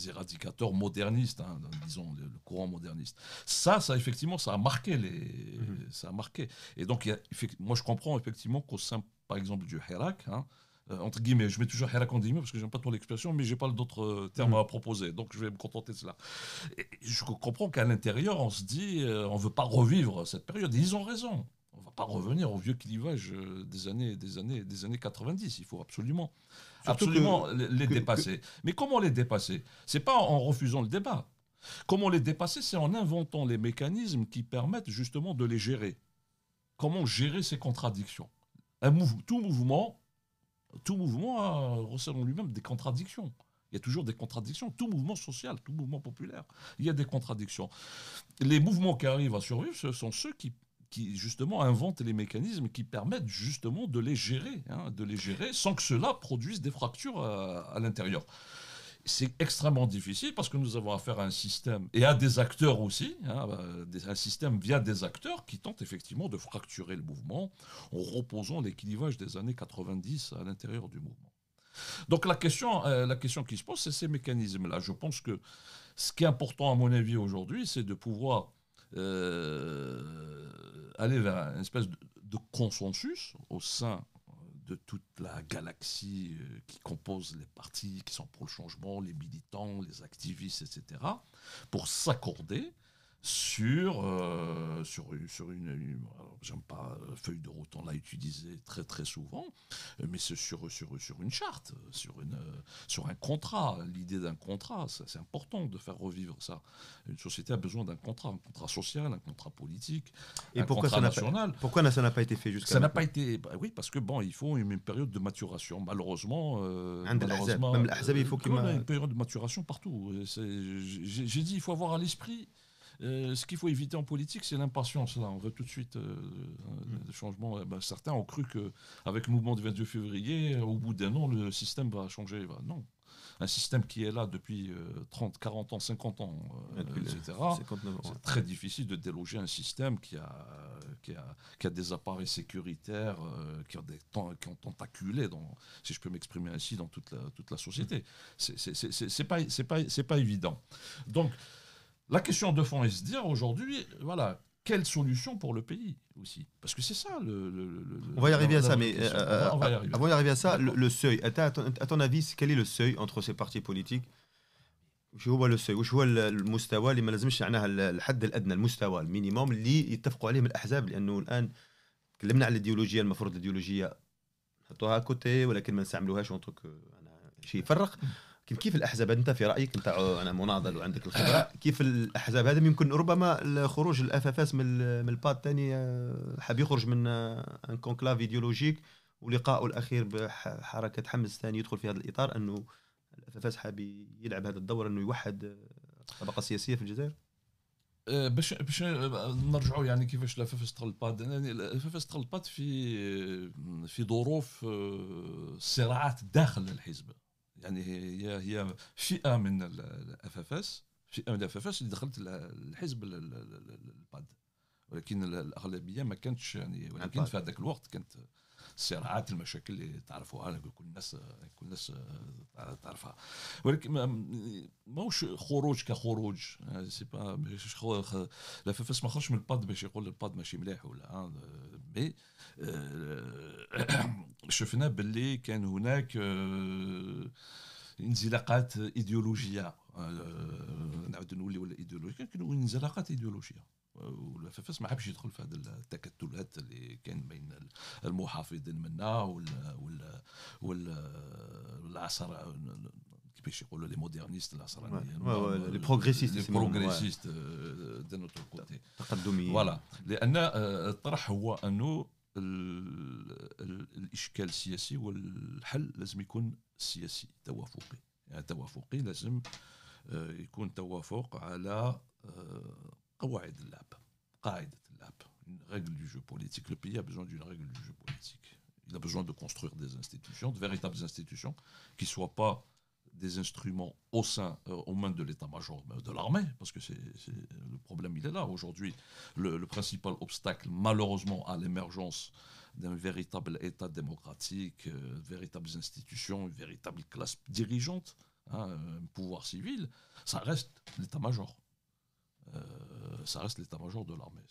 éradicateurs modernistes, disons, le courant moderniste. Ça effectivement, ça a marqué ça a marqué. Et donc, moi, je comprends effectivement qu'au sein, par exemple, du Hirak, entre guillemets, je mets toujours Hirak en guillemets parce que j'aime pas trop l'expression, mais j'ai pas d'autres termes à proposer, donc je vais me contenter de cela. Et je comprends qu'à l'intérieur, on se dit, on veut pas revivre cette période. Et ils ont raison. On va pas revenir au vieux clivage des années 90. Il faut absolument les dépasser. Mais comment les dépasser? C'est pas en refusant le débat. Comment les dépasser? C'est en inventant les mécanismes qui permettent justement de les gérer. Comment gérer ces contradictions? Tout mouvement recèle en lui-même des contradictions. Il y a toujours des contradictions. Tout mouvement social, tout mouvement populaire, il y a des contradictions. Les mouvements qui arrivent à survivre, ce sont ceux qui justement inventent les mécanismes qui permettent justement de les gérer sans que cela produise des fractures à l'intérieur. C'est extrêmement difficile parce que nous avons affaire à un système et à des acteurs aussi, un système via des acteurs qui tentent effectivement de fracturer le mouvement en reposant les clivages des années 90 à l'intérieur du mouvement. Donc la question qui se pose, c'est ces mécanismes-là. Je pense que ce qui est important à mon avis aujourd'hui, c'est de pouvoir aller vers une espèce de consensus au sein de toute la galaxie qui compose les partis qui sont pour le changement, les militants, les activistes, etc., pour s'accorder sur une j'aime pas feuille de route, on l'a utilisé très très souvent, mais c'est sur une charte, sur un contrat. L'idée d'un contrat, c'est important de faire revivre ça. Une société a besoin d'un contrat, un contrat social, un contrat politique, un contrat national. Pourquoi ça n'a pas été fait jusqu'à maintenant? Ça n'a pas été, oui, parce que il faut une période de maturation. Malheureusement, même l'Ahzab, il faut qu'il y ait une période de maturation partout. J'ai dit, il faut avoir à l'esprit. Ce qu'il faut éviter en politique, c'est l'impatience. Là, on veut tout de suite des changements. Certains ont cru qu'avec le mouvement du 22 février, au bout d'un an, le système va changer. Non. Un système qui est là depuis 30, 40 ans, 50 ans, etc. C'est très difficile de déloger un système qui a des appareils sécuritaires, qui ont tentaculé, si je peux m'exprimer ainsi, dans toute la société. C'est pas évident. Donc, la question de fond est de se dire aujourd'hui, voilà, quelle solution pour le pays aussi? Parce que c'est ça on va y arriver à ça, mais avant d'y arriver à ça, le seuil. À ton avis, quel est le seuil entre ces partis politiques? وش هو لو سوي؟ وش هو المستوى اللي ما لازمش معناها الحد الادنى، المستوى المينيموم اللي يتفقوا عليه من الاحزاب؟ لانه الان تكلمنا على الايديولوجيه، المفروض الايديولوجيه نحطوها كوتي ولكن ما نستعملوهاش شيء يفرق. كيف الاحزاب، انت في رايك، انت انا مناضل وعندك الخبره، كيف الاحزاب هذا يمكن ربما خروج الافافاس من الباد الثاني حاب يخرج من ان كونكلاف ايديولوجيك، ولقائه الاخير بحركه حمص ثاني يدخل في هذا الاطار، انه الافافاس حاب يلعب هذا الدور انه يوحد الطبقه السياسيه في الجزائر. باش نرجعوا يعني كيفاش الافافاس دخل الباد. يعني الافافاس دخل الباد في ظروف صراعات داخل الحزب. يعني هي فئه من الافافاس اللي دخلت الحزب الباد، ولكن الاغلبيه ما كانتش يعني، ولكن في هذاك الوقت كانت الصراعات المشاكل اللي تعرفوها كل الناس تعرفها. ولكن ماهوش خروج كخروج، سي با لا فاس ما خرجش من الباد باش يقول الباد ماشي مليح ولا مي شفنا باللي كان هناك انزلاقات ايديولوجيه، نعاود نولي ولا ايديولوجيه، كانوا انزلاقات ايديولوجيه، والفاس ما حبش يدخل في هذه التكتلات اللي كان بين المحافظين منا والعصر كيفاش يقولوا لي مودرنيست العصرانيين لي بروغريسيست دو نوتر كوتي تقدميين. فوالا، لان الطرح هو انه الاشكال السياسي والحل لازم يكون سياسي توافقي، يعني توافقي لازم يكون توافق على قواعد اللعب، قاعدة اللعب، une règle du jeu politique. Le pays a besoin d'une règle du jeu politique. Il a besoin de construire des institutions, de véritables institutions, qui ne soient pas des instruments aux mains de l'état-major de l'armée, parce que le problème il est là. Aujourd'hui, le principal obstacle, malheureusement, à l'émergence d'un véritable État démocratique, véritables institutions, une véritable classe dirigeante, un pouvoir civil, ça reste l'état-major. Ça reste l'état-major de l'armée.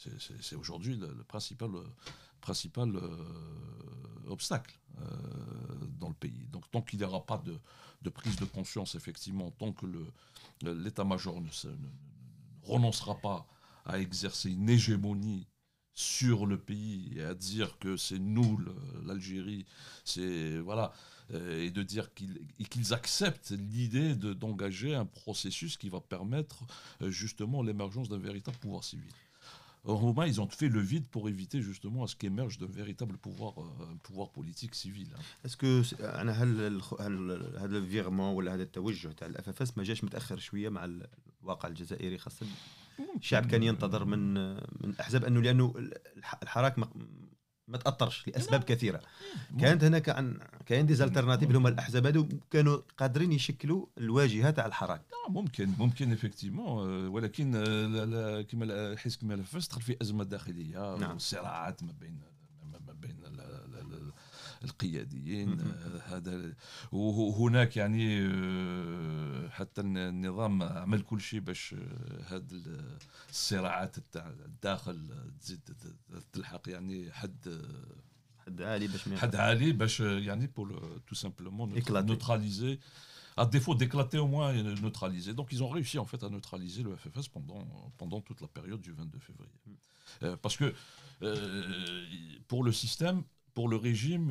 C'est aujourd'hui le principal obstacle dans le pays. Donc tant qu'il n'y aura pas de prise de conscience, effectivement, tant que l'état-major ne renoncera pas à exercer une hégémonie sur le pays et à dire que c'est nous l'Algérie, c'est voilà, et de dire qu'ils acceptent l'idée d'engager un processus qui va permettre justement l'émergence d'un véritable pouvoir civil. Au moment, ils ont fait le vide pour éviter justement à ce qu'émerge d'un véritable pouvoir politique civil. Est-ce que أنا هذا الفيرمون ولا هذا التوجه تاع الأفافاس ما جاش متأخر شوية مع الواقع الجزائري خاصة؟ الشعب كان ينتظر من الأحزاب لأنه الحراك ما تأثرش لأسباب كثيرة. كانت هناك كاين دي زالترناتيف اللي هما الأحزاب هذو كانوا قادرين يشكلوا الواجهة تاع الحراك. ممكن افكتيفمون، ولكن كما الحزب كما الفاس دخل في أزمة داخلية. نعم. صراعات ما بين القياديين. هذا وهناك يعني حتى النظام عمل كل شيء باش هذه الصراعات تاع الداخل تزيد تلحق يعني حد عالي باش يعني pour tout simplement neutraliser, à défaut d'éclater au moins neutraliser. Donc ils ont réussi en fait à neutraliser le FFS pendant toute la période du 22 février. Parce que pour le système, pour le régime,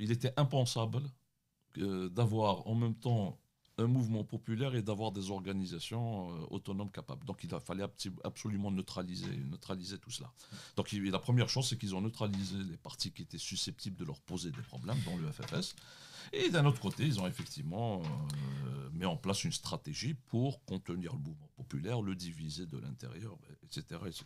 il était impensable d'avoir en même temps un mouvement populaire et d'avoir des organisations autonomes capables. Donc il fallait absolument neutraliser tout cela. Donc la première chose, c'est qu'ils ont neutralisé les partis qui étaient susceptibles de leur poser des problèmes dans le FFS. Et d'un autre côté, ils ont effectivement mis en place une stratégie pour contenir le mouvement populaire, le diviser de l'intérieur, etc. etc.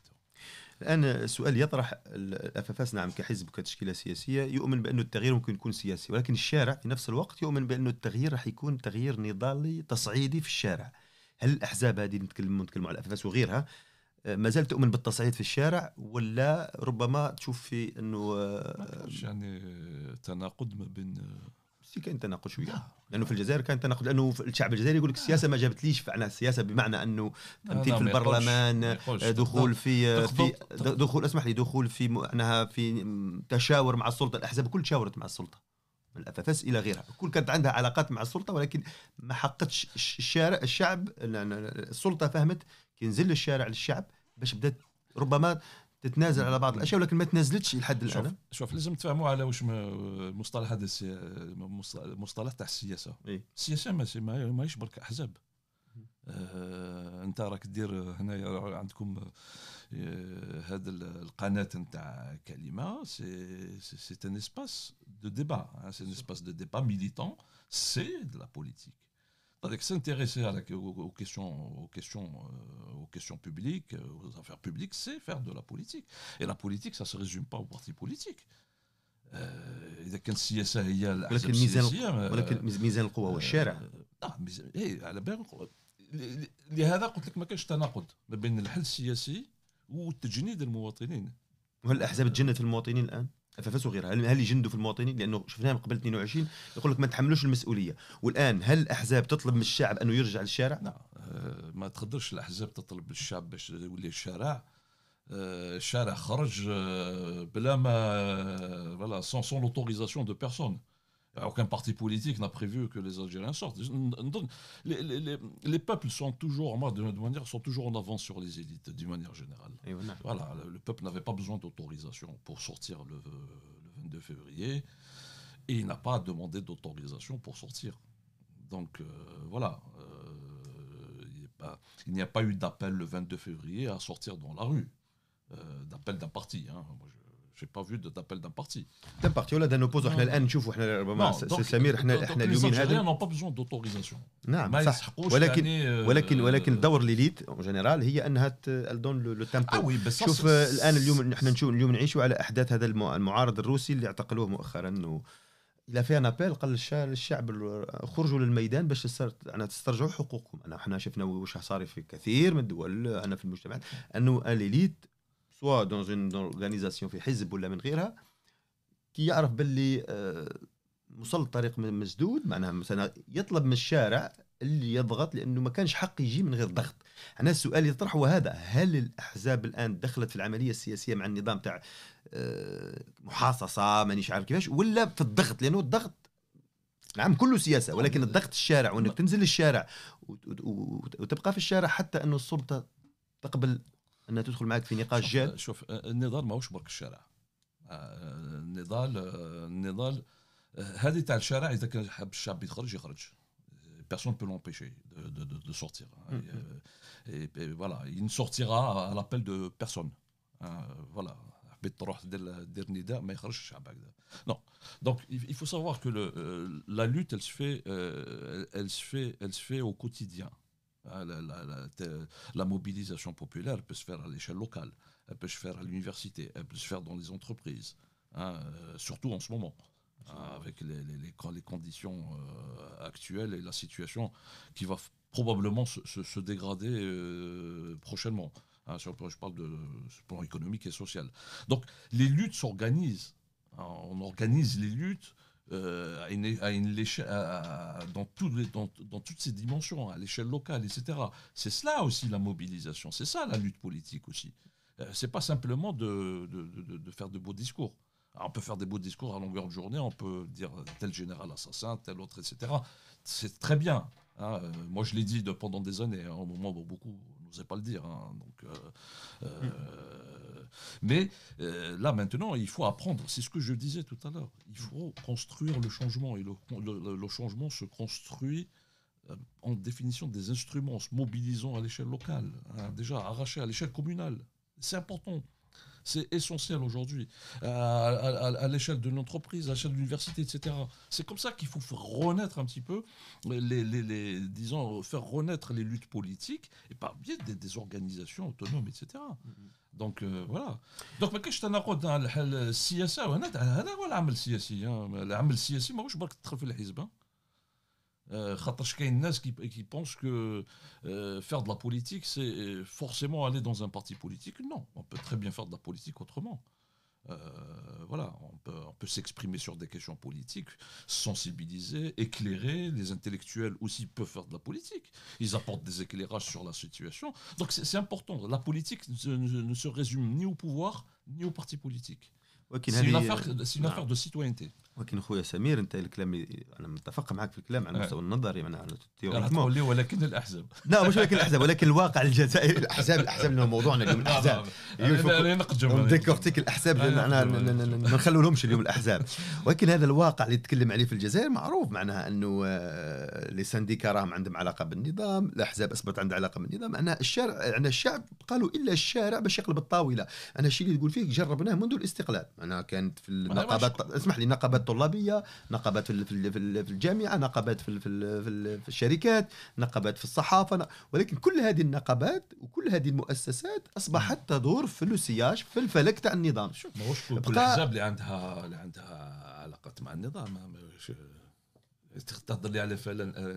الآن السؤال يطرح الأفافاس نعم كحزب كتشكيلة سياسية يؤمن بأن التغيير ممكن يكون سياسي، ولكن الشارع في نفس الوقت يؤمن بأن التغيير راح يكون تغيير نضالي تصعيدي في الشارع. هل الأحزاب هذه نتكلموا على الأفافاس وغيرها ما زالت تؤمن بالتصعيد في الشارع، ولا ربما تشوف في أنه يعني تناقض ما بين كاين تناقض شويه؟ لانه في الجزائر كان تناقض، لانه الشعب الجزائري يقول لك السياسه ما جابتليش فعلا السياسه بمعنى انه تمثيل في البرلمان، دخول في دخول اسمح لي دخول في معناها في تشاور مع السلطه. الاحزاب كل تشاورت مع السلطه من الافافاس الى غيرها، كل كانت عندها علاقات مع السلطه، ولكن ما حققتش الشعب السلطه فهمت كي نزل للشارع للشعب باش بدات ربما تتنازل على بعض الاشياء، ولكن ما تنازلتش لحد الان. شوف لازم تفهموا على واش المصطلح هذا مصطلح تاع السياسه. السياسه ماهيش برك احزاب. انت راك دير هنايا عندكم هذا القناه نتاع كلمه، سي ان اسباس دو ديبا، سي ان اسباس دو ديبا ميليتون، سي دو لا بوليتيك. C'est-à-dire que s'intéresser aux questions publiques, aux affaires publiques, c'est faire de la politique. Et la politique, ça ne se résume pas aux partis politiques. إذا كانت السياسة هي الأحزاب السياسية، ولكن ميزان القوة والشارع. على بالك لهذا قلت لك ما كانش تناقض ما بين الحل السياسي وتجنيد المواطنين. وهل الأحزاب تجندت المواطنين الآن؟ FFS وغيرها، هل يجندوا في المواطنين؟ لانه شفناها من قبل 22 يقول لك ما تحملوش المسؤوليه، والان هل الاحزاب تطلب من الشعب انه يرجع للشارع؟ لا ما تقدرش الاحزاب تطلب للشعب باش يولي الشارع. الشارع خرج بلا ما voilà sans l'autorisation de personne. Aucun parti politique n'a prévu que les Algériens sortent. Les peuples sont toujours, de manière, sont toujours en avance sur les élites, d'une manière générale. Voilà, le peuple n'avait pas besoin d'autorisation pour sortir le 22 février, et il n'a pas demandé d'autorisation pour sortir. Donc voilà, il n'y a pas eu d'appel le 22 février à sortir dans la rue, d'appel d'un parti. Hein. Moi, j'ai pas vu d'appel d'un parti. d'un parti ولا d'un opposant. احنا الان نشوفوا احنا ربما سمير احنا اليومين هذا n'ont pas besoin d'autorisation. نعم صح، ولكن دور ليليت اون جينيرال هي انها تدون لو تامبو. شوف الان اليوم نحن نشوف اليوم نعيشوا على احداث هذا المعارض الروسي اللي اعتقلوه مؤخرا، إلى في أبيل قال الشعب خرجوا للميدان باش تسترجعوا حقوقكم. احنا شفنا واش صار في كثير من الدول أنا في المجتمع أنه الإليت سواء دون اورغانيزاسيون في حزب ولا من غيرها كي يعرف باللي وصل طريق مسدود، معناها مثلا يطلب من الشارع اللي يضغط، لأنه ما كانش حق يجي من غير ضغط. أنا السؤال يطرح هو هذا: هل الأحزاب الآن دخلت في العملية السياسية مع النظام تاع محاصصة مانيش عارف كيفاش، ولا في الضغط؟ لأنه الضغط نعم كله سياسة، ولكن الضغط الشارع وأنك تنزل للشارع وتبقى في الشارع حتى أنه السلطة تقبل أنها تدخل معك في نقاش جاد. شوف النضال ماهوش برك الشارع. النضال هذه تاع الشارع إذا كان حاب الشعب يخرج personne ne peut l'empêcher de sortir. Et voilà, il ne sortira à l'appel de personne. Voilà. Non. Donc il faut savoir que la lutte elle se fait au quotidien. La mobilisation populaire peut se faire à l'échelle locale, elle peut se faire à l'université, elle peut se faire dans les entreprises, surtout en ce moment. Avec les conditions actuelles et la situation qui va probablement se dégrader prochainement. Je parle de plan économique et social. Donc les luttes s'organisent. On organise les luttes dans toutes ces dimensions, à l'échelle locale, etc. C'est cela aussi la mobilisation. C'est ça la lutte politique aussi. C'est pas simplement de faire de beaux discours. Alors, on peut faire des beaux discours à longueur de journée, on peut dire tel général assassin, tel autre, etc. C'est très bien. Hein. Moi, je l'ai dit pendant des années, hein, au moment où beaucoup n'osaient pas le dire. Hein. Donc, mais là, maintenant, il faut apprendre. C'est ce que je disais tout à l'heure. Il faut construire le changement. Et le changement se construit en définition des instruments, en se mobilisant à l'échelle locale. Hein, déjà, arraché à l'échelle communale. C'est important. C'est essentiel aujourd'hui, à l'échelle de l'entreprise, à l'échelle de l'université, etc. C'est comme ça qu'il faut faire renaître un petit peu, disons, faire renaître les luttes politiques, et par biais des organisations autonomes, etc. Donc voilà. Donc ما كاينش تناقض السياسة، هذا هو العمل السياسي. العمل السياسي ماهوش برك تدخل في الحزب. خاطرش كاين ناس qui pensent que faire de la politique c'est forcément aller dans un parti politique. Non, on peut très bien faire de la politique autrement. Voilà, on peut s'exprimer sur des questions politiques, sensibiliser, éclairer. Les intellectuels aussi peuvent faire de la politique. Ils apportent des éclairages sur la situation. Donc c'est important. La politique ne se résume ni au pouvoir ni au parti politique. C'est une affaire de citoyenneté. ولكن خويا سمير انت الكلام انا متفق معك في الكلام على المستوى النظري، معناها ولكن الاحزاب لا مش ولكن الاحزاب، ولكن الواقع الجزائري الاحزاب اللي هو موضوعنا اليوم الاحزاب. نديكورتيك الاحزاب ما نخلو لهمش اليوم الاحزاب. ولكن هذا الواقع اللي تكلم عليه في الجزائر معروف، معناها انه لي سانديكا راهم عندهم علاقه بالنظام، الاحزاب اثبت عندها علاقه بالنظام. معناها الشارع عندنا الشعب قالوا الا الشارع باش يقلب الطاوله. انا الشيء اللي تقول فيه جربناه منذ الاستقلال. انا كانت في النقابات، اسمح لي، نقابات طلابيه، نقابات في الجامعه، نقابات في الشركات، نقابات في الصحافه، ولكن كل هذه النقابات وكل هذه المؤسسات اصبحت تدور في السياج في الفلك تاع النظام. ماهوش كل الاحزاب اللي عندها علاقات مع النظام. تهضر لي على فعلا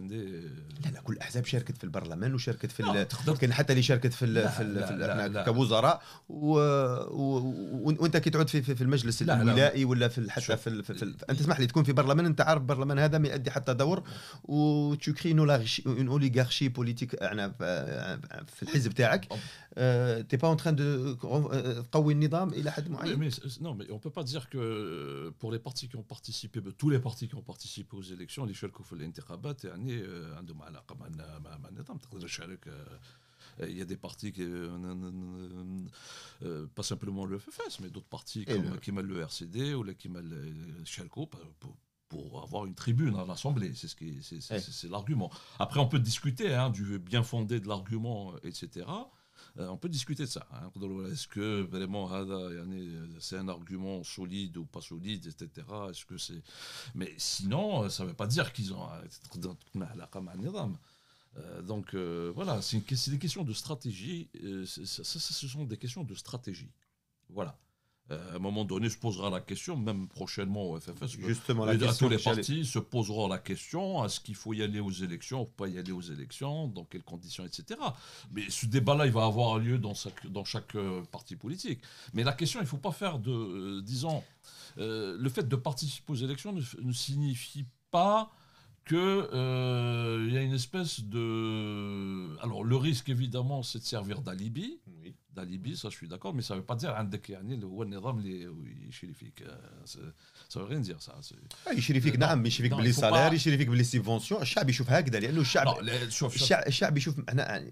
لا كل الاحزاب شاركت في البرلمان وشاركت في تقدر كان حتى اللي شاركت في لا، في لا، لا، لا. كوزراء وانت كي تعود في المجلس لا، لا. الولائي ولا في حتى شوف. انت اسمح لي تكون في برلمان انت عارف البرلمان هذا ما يؤدي حتى دور وتكري اون اوليغارشي بوليتيك في الحزب تاعك تي با اون تران دو تقوي النظام الى حد معين. Non, mais on peut pas dire que pour les partis qui ont participé, tous les partis qui ont participé aux élections, اللي شاركوا في الانتخابات يعني عندهم علاقة مع النظام. تقدر تشارك. Il y a des partis qui, pas simplement le FFS, mais d'autres partis comme le RCD ou qui le Chalco pour avoir une tribune à l'Assemblée. C'est l'argument. Après, on peut discuter du bien fondé de l'argument, etc. On peut discuter de ça. Est-ce que vraiment c'est un argument solide ou pas solide, etc. Est-ce que c'est... Mais sinon, ça ne veut pas dire qu'ils ont... Donc voilà, c'est des questions de stratégie. Ce sont des questions de stratégie. Voilà. À un moment donné, se posera la question, même prochainement au FFS, justement, tous les partis se poseront la question, est-ce qu'il faut y aller aux élections ou pas y aller aux élections, dans quelles conditions, etc. Mais ce débat-là, il va avoir lieu dans chaque parti politique. Mais la question, il ne faut pas faire de... disons, le fait de participer aux élections ne signifie pas qu'il y a une espèce de... Alors, le risque, évidemment, c'est de servir d'alibi. Oui. d'alibi, ça je suis d'accord, mais ça ne veut pas dire عندك يعني اللي هو النظام اللي يشري فيك. Ça veut rien dire ça. يشري فيك نعم يشري فيك باللي سالير يشري فيك باللي سيبونسيون. الشعب يشوف هكذا لانه الشعب يشوف احنا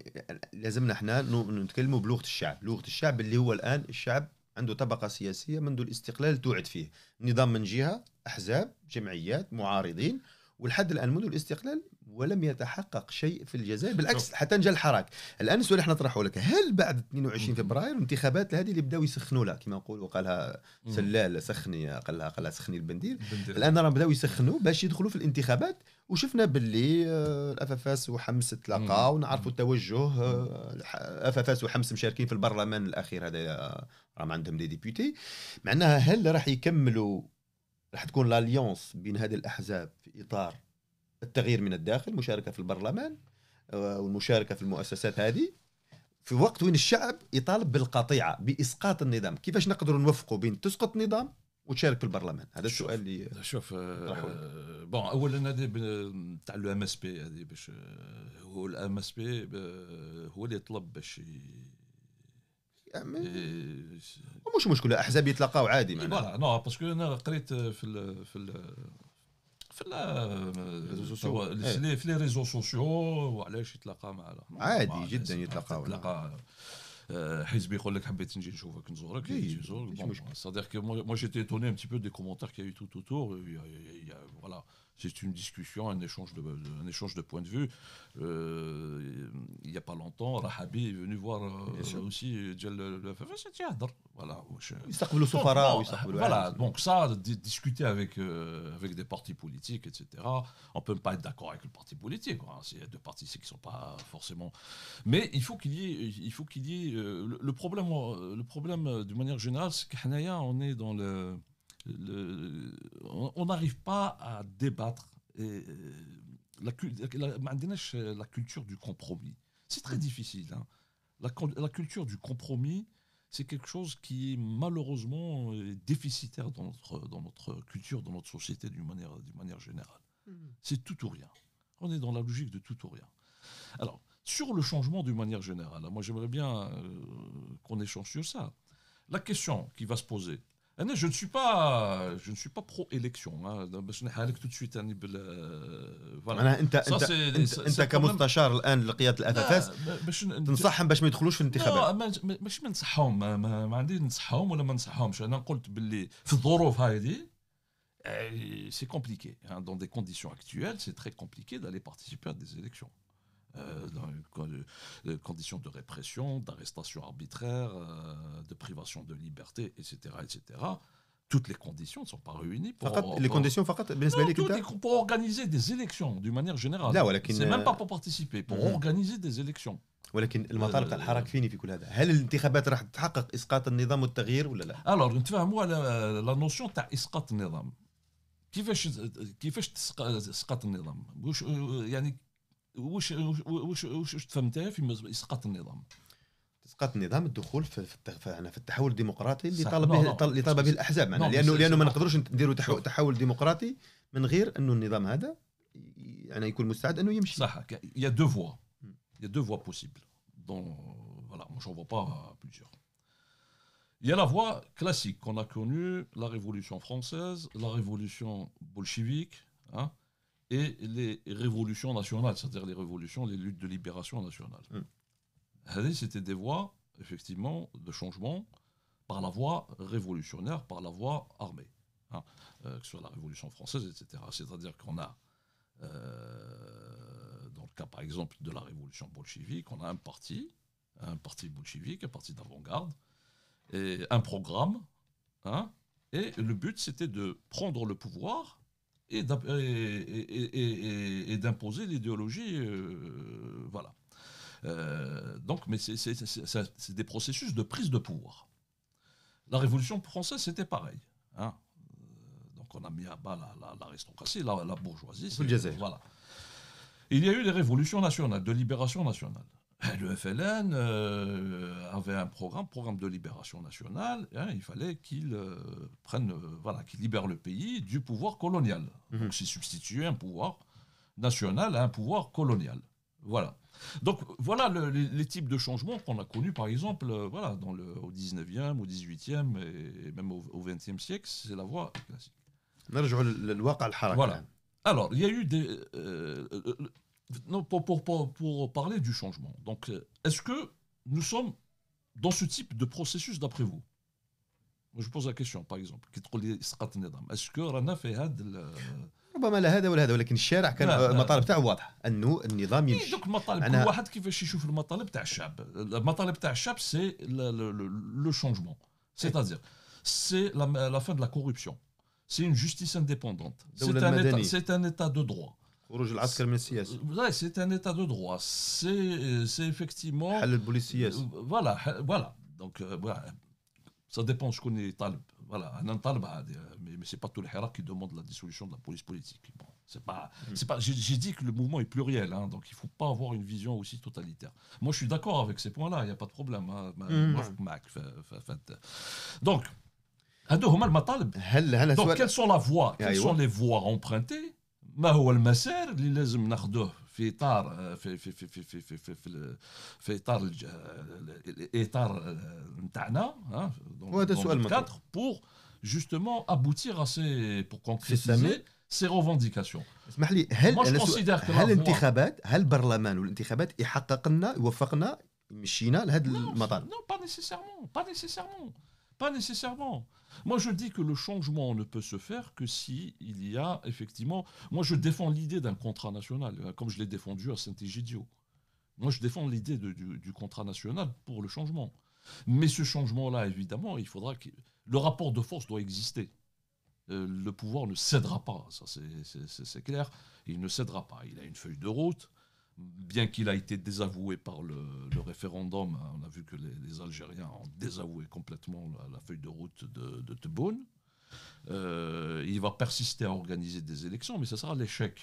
لازمنا احنا نتكلموا بلغه الشعب. لغه الشعب اللي هو الان الشعب عنده طبقه سياسيه منذ الاستقلال توعد فيه نظام من جهه احزاب جمعيات معارضين والحد الان منذ الاستقلال ولم يتحقق شيء في الجزائر بالعكس حتى نجا الحراك. الان السؤال احنا نطرحه لك هل بعد 22 فبراير الانتخابات هذه اللي بداو يسخنوا لها كما نقولوا قالها سلال سخني قالها سخني البندير الان راهم بداو يسخنوا باش يدخلوا في الانتخابات وشفنا باللي الافافاس وحمس تلاقاو ونعرفوا التوجه افافاس وحمس مشاركين في البرلمان الاخير هذا راهم عندهم دي ديبيوتي معناها هل راح يكملوا راح تكون لاليونس بين هذه الاحزاب في اطار التغيير من الداخل مشاركة في البرلمان والمشاركة في المؤسسات هذه في وقت وين الشعب يطالب بالقطيعة بإسقاط النظام كيفاش نقدروا نوفقوا بين تسقط النظام وتشارك في البرلمان هذا السؤال اللي شوف بون اولا هذه تاع لو ام اس بي هذه باش هو الام اس بي هو اللي يطلب باش مش مشكلة احزاب يتلاقاو عادي معنا فوالا نو باسكو انا قريت في لي ريزو سوسيو وعلاش يتلاقى مع عادي جدا يتلاقى حزب يقول لك حبيت نجي نشوفك نزورك c'est-à-dire que moi j'étais étonné un petit peu des commentaires qu'il y a eu tout autour voilà c'est une discussion un échange de points de vue il y a pas longtemps Rahabi est venu voir aussi le FFS يهضر voilà يستقبلوا سفراء ويستقبلوا voilà donc ça discuter avec des partis politiques etc on peut pas être d'accord avec le parti politique il y a deux partis qui sont pas forcément mais il faut qu'il y ait le problème d'une manière générale c'est qu'حنايا on est dans on n'arrive pas à débattre et la culture du compromis c'est très difficile hein. La culture du compromis c'est quelque chose qui est malheureusement déficitaire dans notre culture, dans notre société d'une manière générale. C'est tout ou rien. On est dans la logique de tout ou rien. Alors, sur le changement d'une manière générale, moi j'aimerais bien qu'on échange sur ça. La question qui va se poser, je ne suis pas pro-élection. باش نحالك tout de suite voilà. انت كمستشار الان لقياده الافافاس تنصحهم باش ما يدخلوش في الانتخابات ماشي ما نصحهم ما عندي نصحهم ولا ما نصحهمش انا قلت باللي في الظروف هذه c'est compliqué dans des conditions actuelles c'est très compliqué d'aller participer à des élections dans les conditions de répression, d'arrestation arbitraire, de privation de liberté, etc., etc. Toutes les conditions ne sont pas réunies pour organiser des élections d'une manière générale. C'est même pas pour participer, pour organiser des élections. ولكن المطالب تاع الحراك فيني في كل هذا هل الانتخابات راح تحقق اسقاط النظام والتغيير ولا لا alors نتفاهموا على la notion تاع اسقاط النظام كيفاش تسقط النظام؟ واش يعني واش تفهمتها في اسقاط النظام؟ اسقاط النظام الدخول في التحول الديمقراطي اللي صح. طالب به الاحزاب، لانه ما نقدروش نديروا تحول ديمقراطي من غير انه النظام هذا يعني يكون مستعد انه يمشي. صح. Il y a deux voies. Il y a deux voies possibles. Donc voilà, moi j'en vois pas plusieurs. Il y a la voie classique qu'on a connue, la Révolution française, la Révolution bolchevique, hein, et les révolutions nationales, c'est-à-dire les révolutions, les luttes de libération nationale. C'était des voies, effectivement, de changement par la voie révolutionnaire, par la voie armée, hein, que ce soit la Révolution française, etc. C'est-à-dire qu'on a, dans le cas par exemple de la Révolution bolchevique, on a un parti bolchevique, un parti d'avant-garde, et un programme, hein, et le but c'était de prendre le pouvoir et d'imposer l'idéologie, voilà. Donc, mais c'est des processus de prise de pouvoir. La Révolution française, c'était pareil. Hein. Donc, on a mis à bas l'aristocratie, la bourgeoisie. Voilà. Il y a eu les révolutions nationales, de libération nationale. Le FLN avait un programme de libération nationale. Hein, il fallait qu'il qu'il libère le pays du pouvoir colonial. Donc, c'est substituer un pouvoir national à un pouvoir colonial. Voilà. Donc voilà les types de changements qu'on a connus, par exemple, voilà, au 19e, au 18e et même au 20e siècle, c'est la voie classique. Voilà. Alors, il y a eu des... pour parler du changement, donc, est-ce que nous sommes dans ce type de processus d'après vous? Moi, je pose la question, par exemple, est-ce que Rana fait ربما لا هذا ولا هذا، ولكن الشارع كان المطالب تاعه واضحه انه النظام يمشي. دوك المطالب كل واحد كيفاش يشوف المطالب تاع الشعب. المطالب تاع الشعب سي لو شونجمون، c'est-à-dire c'est la fin de la corruption, c'est une justice indépendante, c'est un état de droit. خروج العسكر من السياسه. C'est un état de droit, c'est effectivement حل البوليسيه. Voilà. Donc ça dépend de ce qu'on est talib. Voilà, un talib, mais c'est pas tous les hirak qui demandent la dissolution de la police politique. Bon, c'est pas. J'ai dit que le mouvement est pluriel, hein, donc il faut pas avoir une vision aussi totalitaire. Moi, je suis d'accord avec ces points-là, il y a pas de problème. Hein. Donc, quelles sont les voies empruntées? ما هو المسار اللي لازم ناخذوه في اطار في اطار نتاعنا وهذا سؤال مطروح pour justement aboutir à pour concrétiser ces revendications. اسمح لي، هل البرلمان والانتخابات يحقق لنا يوفقنا مشينا لهذا المطالب؟ Non, pas nécessairement. Moi, je dis que le changement ne peut se faire que si il y a effectivement... Moi, je défends l'idée d'un contrat national, comme je l'ai défendu à Saint-Égidio. Moi, je défends l'idée du contrat national pour le changement. Mais ce changement-là, évidemment, il faudra que... Le rapport de force doit exister. Le pouvoir ne cédera pas, ça c'est clair. Il ne cédera pas. Il a une feuille de route. Bien qu'il a été désavoué par le référendum, on a vu que les Algériens ont désavoué complètement la feuille de route de Tebboune. Il va persister à organiser des élections, mais ça sera l'échec.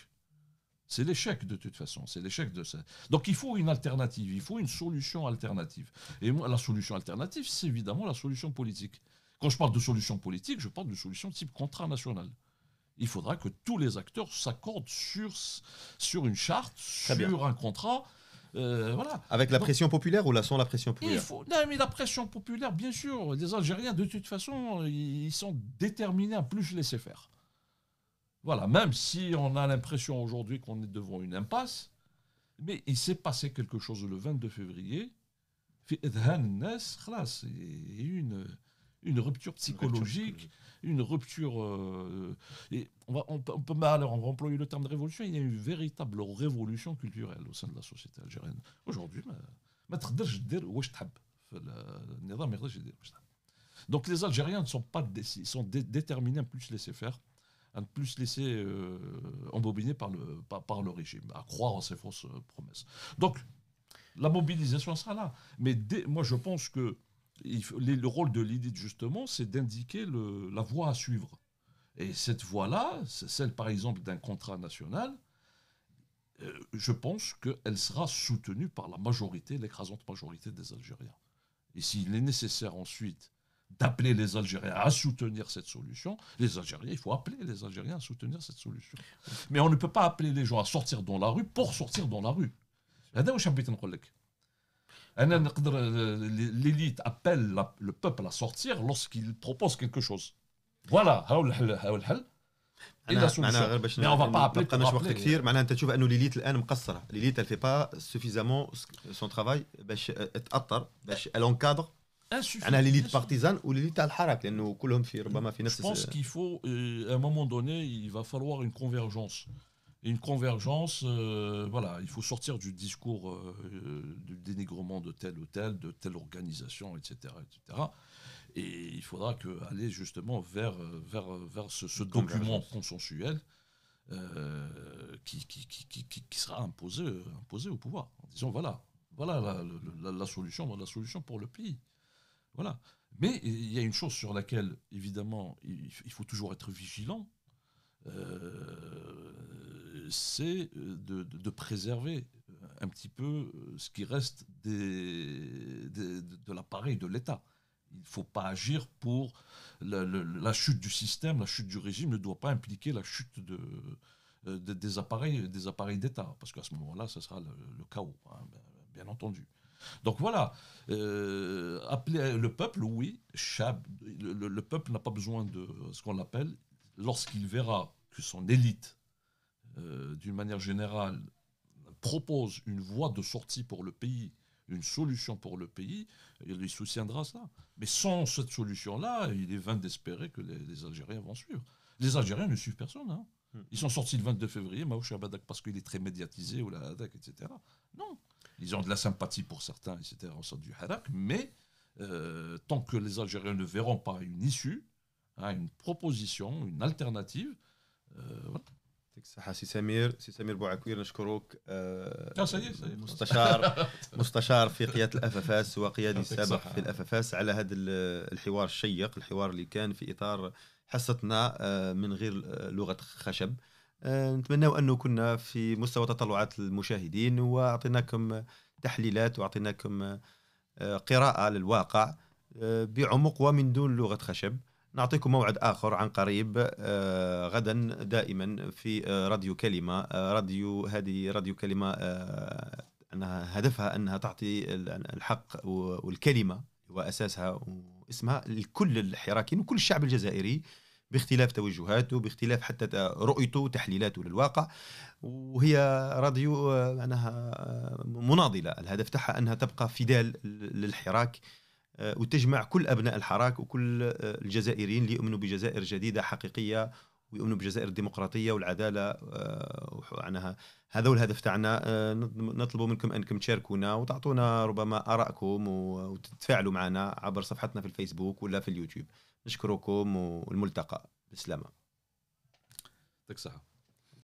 C'est l'échec de toute façon. C'est l'échec de ça. Donc il faut une alternative, il faut une solution alternative. Et moi, la solution alternative, c'est évidemment la solution politique. Quand je parle de solution politique, je parle de solution type contrat national. Il faudra que tous les acteurs s'accordent sur une charte, sur un contrat. Voilà. Avec la pression populaire ou sans la pression populaire? Non, mais la pression populaire, bien sûr. Les Algériens, de toute façon, ils sont déterminés à plus laisser faire. Voilà, même si on a l'impression aujourd'hui qu'on est devant une impasse, mais il s'est passé quelque chose le 22 février. Une rupture psychologique, une rupture... et on peut mal employer le terme de révolution, il y a une véritable révolution culturelle au sein de la société algérienne. Aujourd'hui, donc les Algériens ne sont pas sont déterminés à plus laisser faire, à ne plus laisser embobiner par le régime, à croire en ses fausses promesses. Donc la mobilisation sera là. Mais moi je pense que le rôle de l'élite, justement, c'est d'indiquer la voie à suivre. Et cette voie-là, celle par exemple d'un contrat national, je pense qu'elle sera soutenue par la majorité, l'écrasante majorité des Algériens. Et s'il est nécessaire ensuite d'appeler les Algériens à soutenir cette solution, il faut appeler les Algériens à soutenir cette solution. Mais on ne peut pas appeler les gens à sortir dans la rue pour sortir dans la rue. هذا واش حبيت نقول لك. أنا نقدر l'élite appelle le peuple à sortir lorsqu'il propose quelque chose. Voilà, هاو الحل. معناها غير باش نبقى وقت كثير. معناها انت تشوف انه ليليت الان مقصره. ليليت الفي با سوفيزامون سون ترافاي باش تاثر باش الونكادر. معناها ليليت بارتيزان وليليت تاع الحراك لانه كلهم في ربما في نفس. Je pense qu'il faut à un moment donné il va falloir une convergence. Une convergence, voilà, il faut sortir du discours du dénigrement de telle organisation, etc., etc. Et il faudra aller justement vers ce document consensuel qui sera imposé au pouvoir, en disant voilà la solution pour le pays. Voilà. Mais il y a une chose sur laquelle, évidemment, il faut toujours être vigilant. C'est de préserver un petit peu ce qui reste de l'appareil de l'État. Il ne faut pas agir pour la chute du système, la chute du régime ne doit pas impliquer la chute des appareils d'État, parce qu'à ce moment-là, ce sera le chaos, hein, bien entendu. Donc voilà, appeler le peuple, oui, le peuple n'a pas besoin de ce qu'on appelle, lorsqu'il verra que son élite, d'une manière générale, propose une voie de sortie pour le pays, une solution pour le pays, il soutiendra ça. Mais sans cette solution-là, il est vain d'espérer que les Algériens vont suivre. Les Algériens ne suivent personne. Hein. Ils sont sortis le 22 février, Maouche Abadak, parce qu'il est très médiatisé, ou la Hadak, etc. Non. Ils ont de la sympathie pour certains, etc., au sein du Harak, mais tant que les Algériens ne verront pas une issue, hein, une proposition, une alternative, voilà. سي سمير بوعكوير نشكرك. مستشار في قيادة الأفافاس وقيادي السابق في الأفافاس على هذا الحوار الشيق، الحوار اللي كان في إطار حصتنا من غير لغة خشب. نتمنى أنه كنا في مستوى تطلعات المشاهدين وأعطيناكم تحليلات وأعطيناكم قراءة للواقع بعمق ومن دون لغة خشب. نعطيكم موعد آخر عن قريب غدا دائما في راديو كلمة. راديو كلمة أنها هدفها أنها تعطي الحق والكلمة وأساسها واسمها لكل الحراكين وكل الشعب الجزائري باختلاف توجهاته، باختلاف حتى رؤيته وتحليلاته للواقع. وهي راديو معناها مناضلة، الهدف تاعها أنها تبقى فدال للحراك وتجمع كل أبناء الحراك وكل الجزائريين اللي يؤمنوا بجزائر جديدة حقيقية ويؤمنوا بجزائر ديمقراطية والعدالة. معناها هذا هو الهدف تاعنا. نطلب منكم أنكم تشاركونا وتعطونا ربما آرائكم وتتفاعلوا معنا عبر صفحتنا في الفيسبوك ولا في اليوتيوب. نشكركم والملتقى. بسلامة.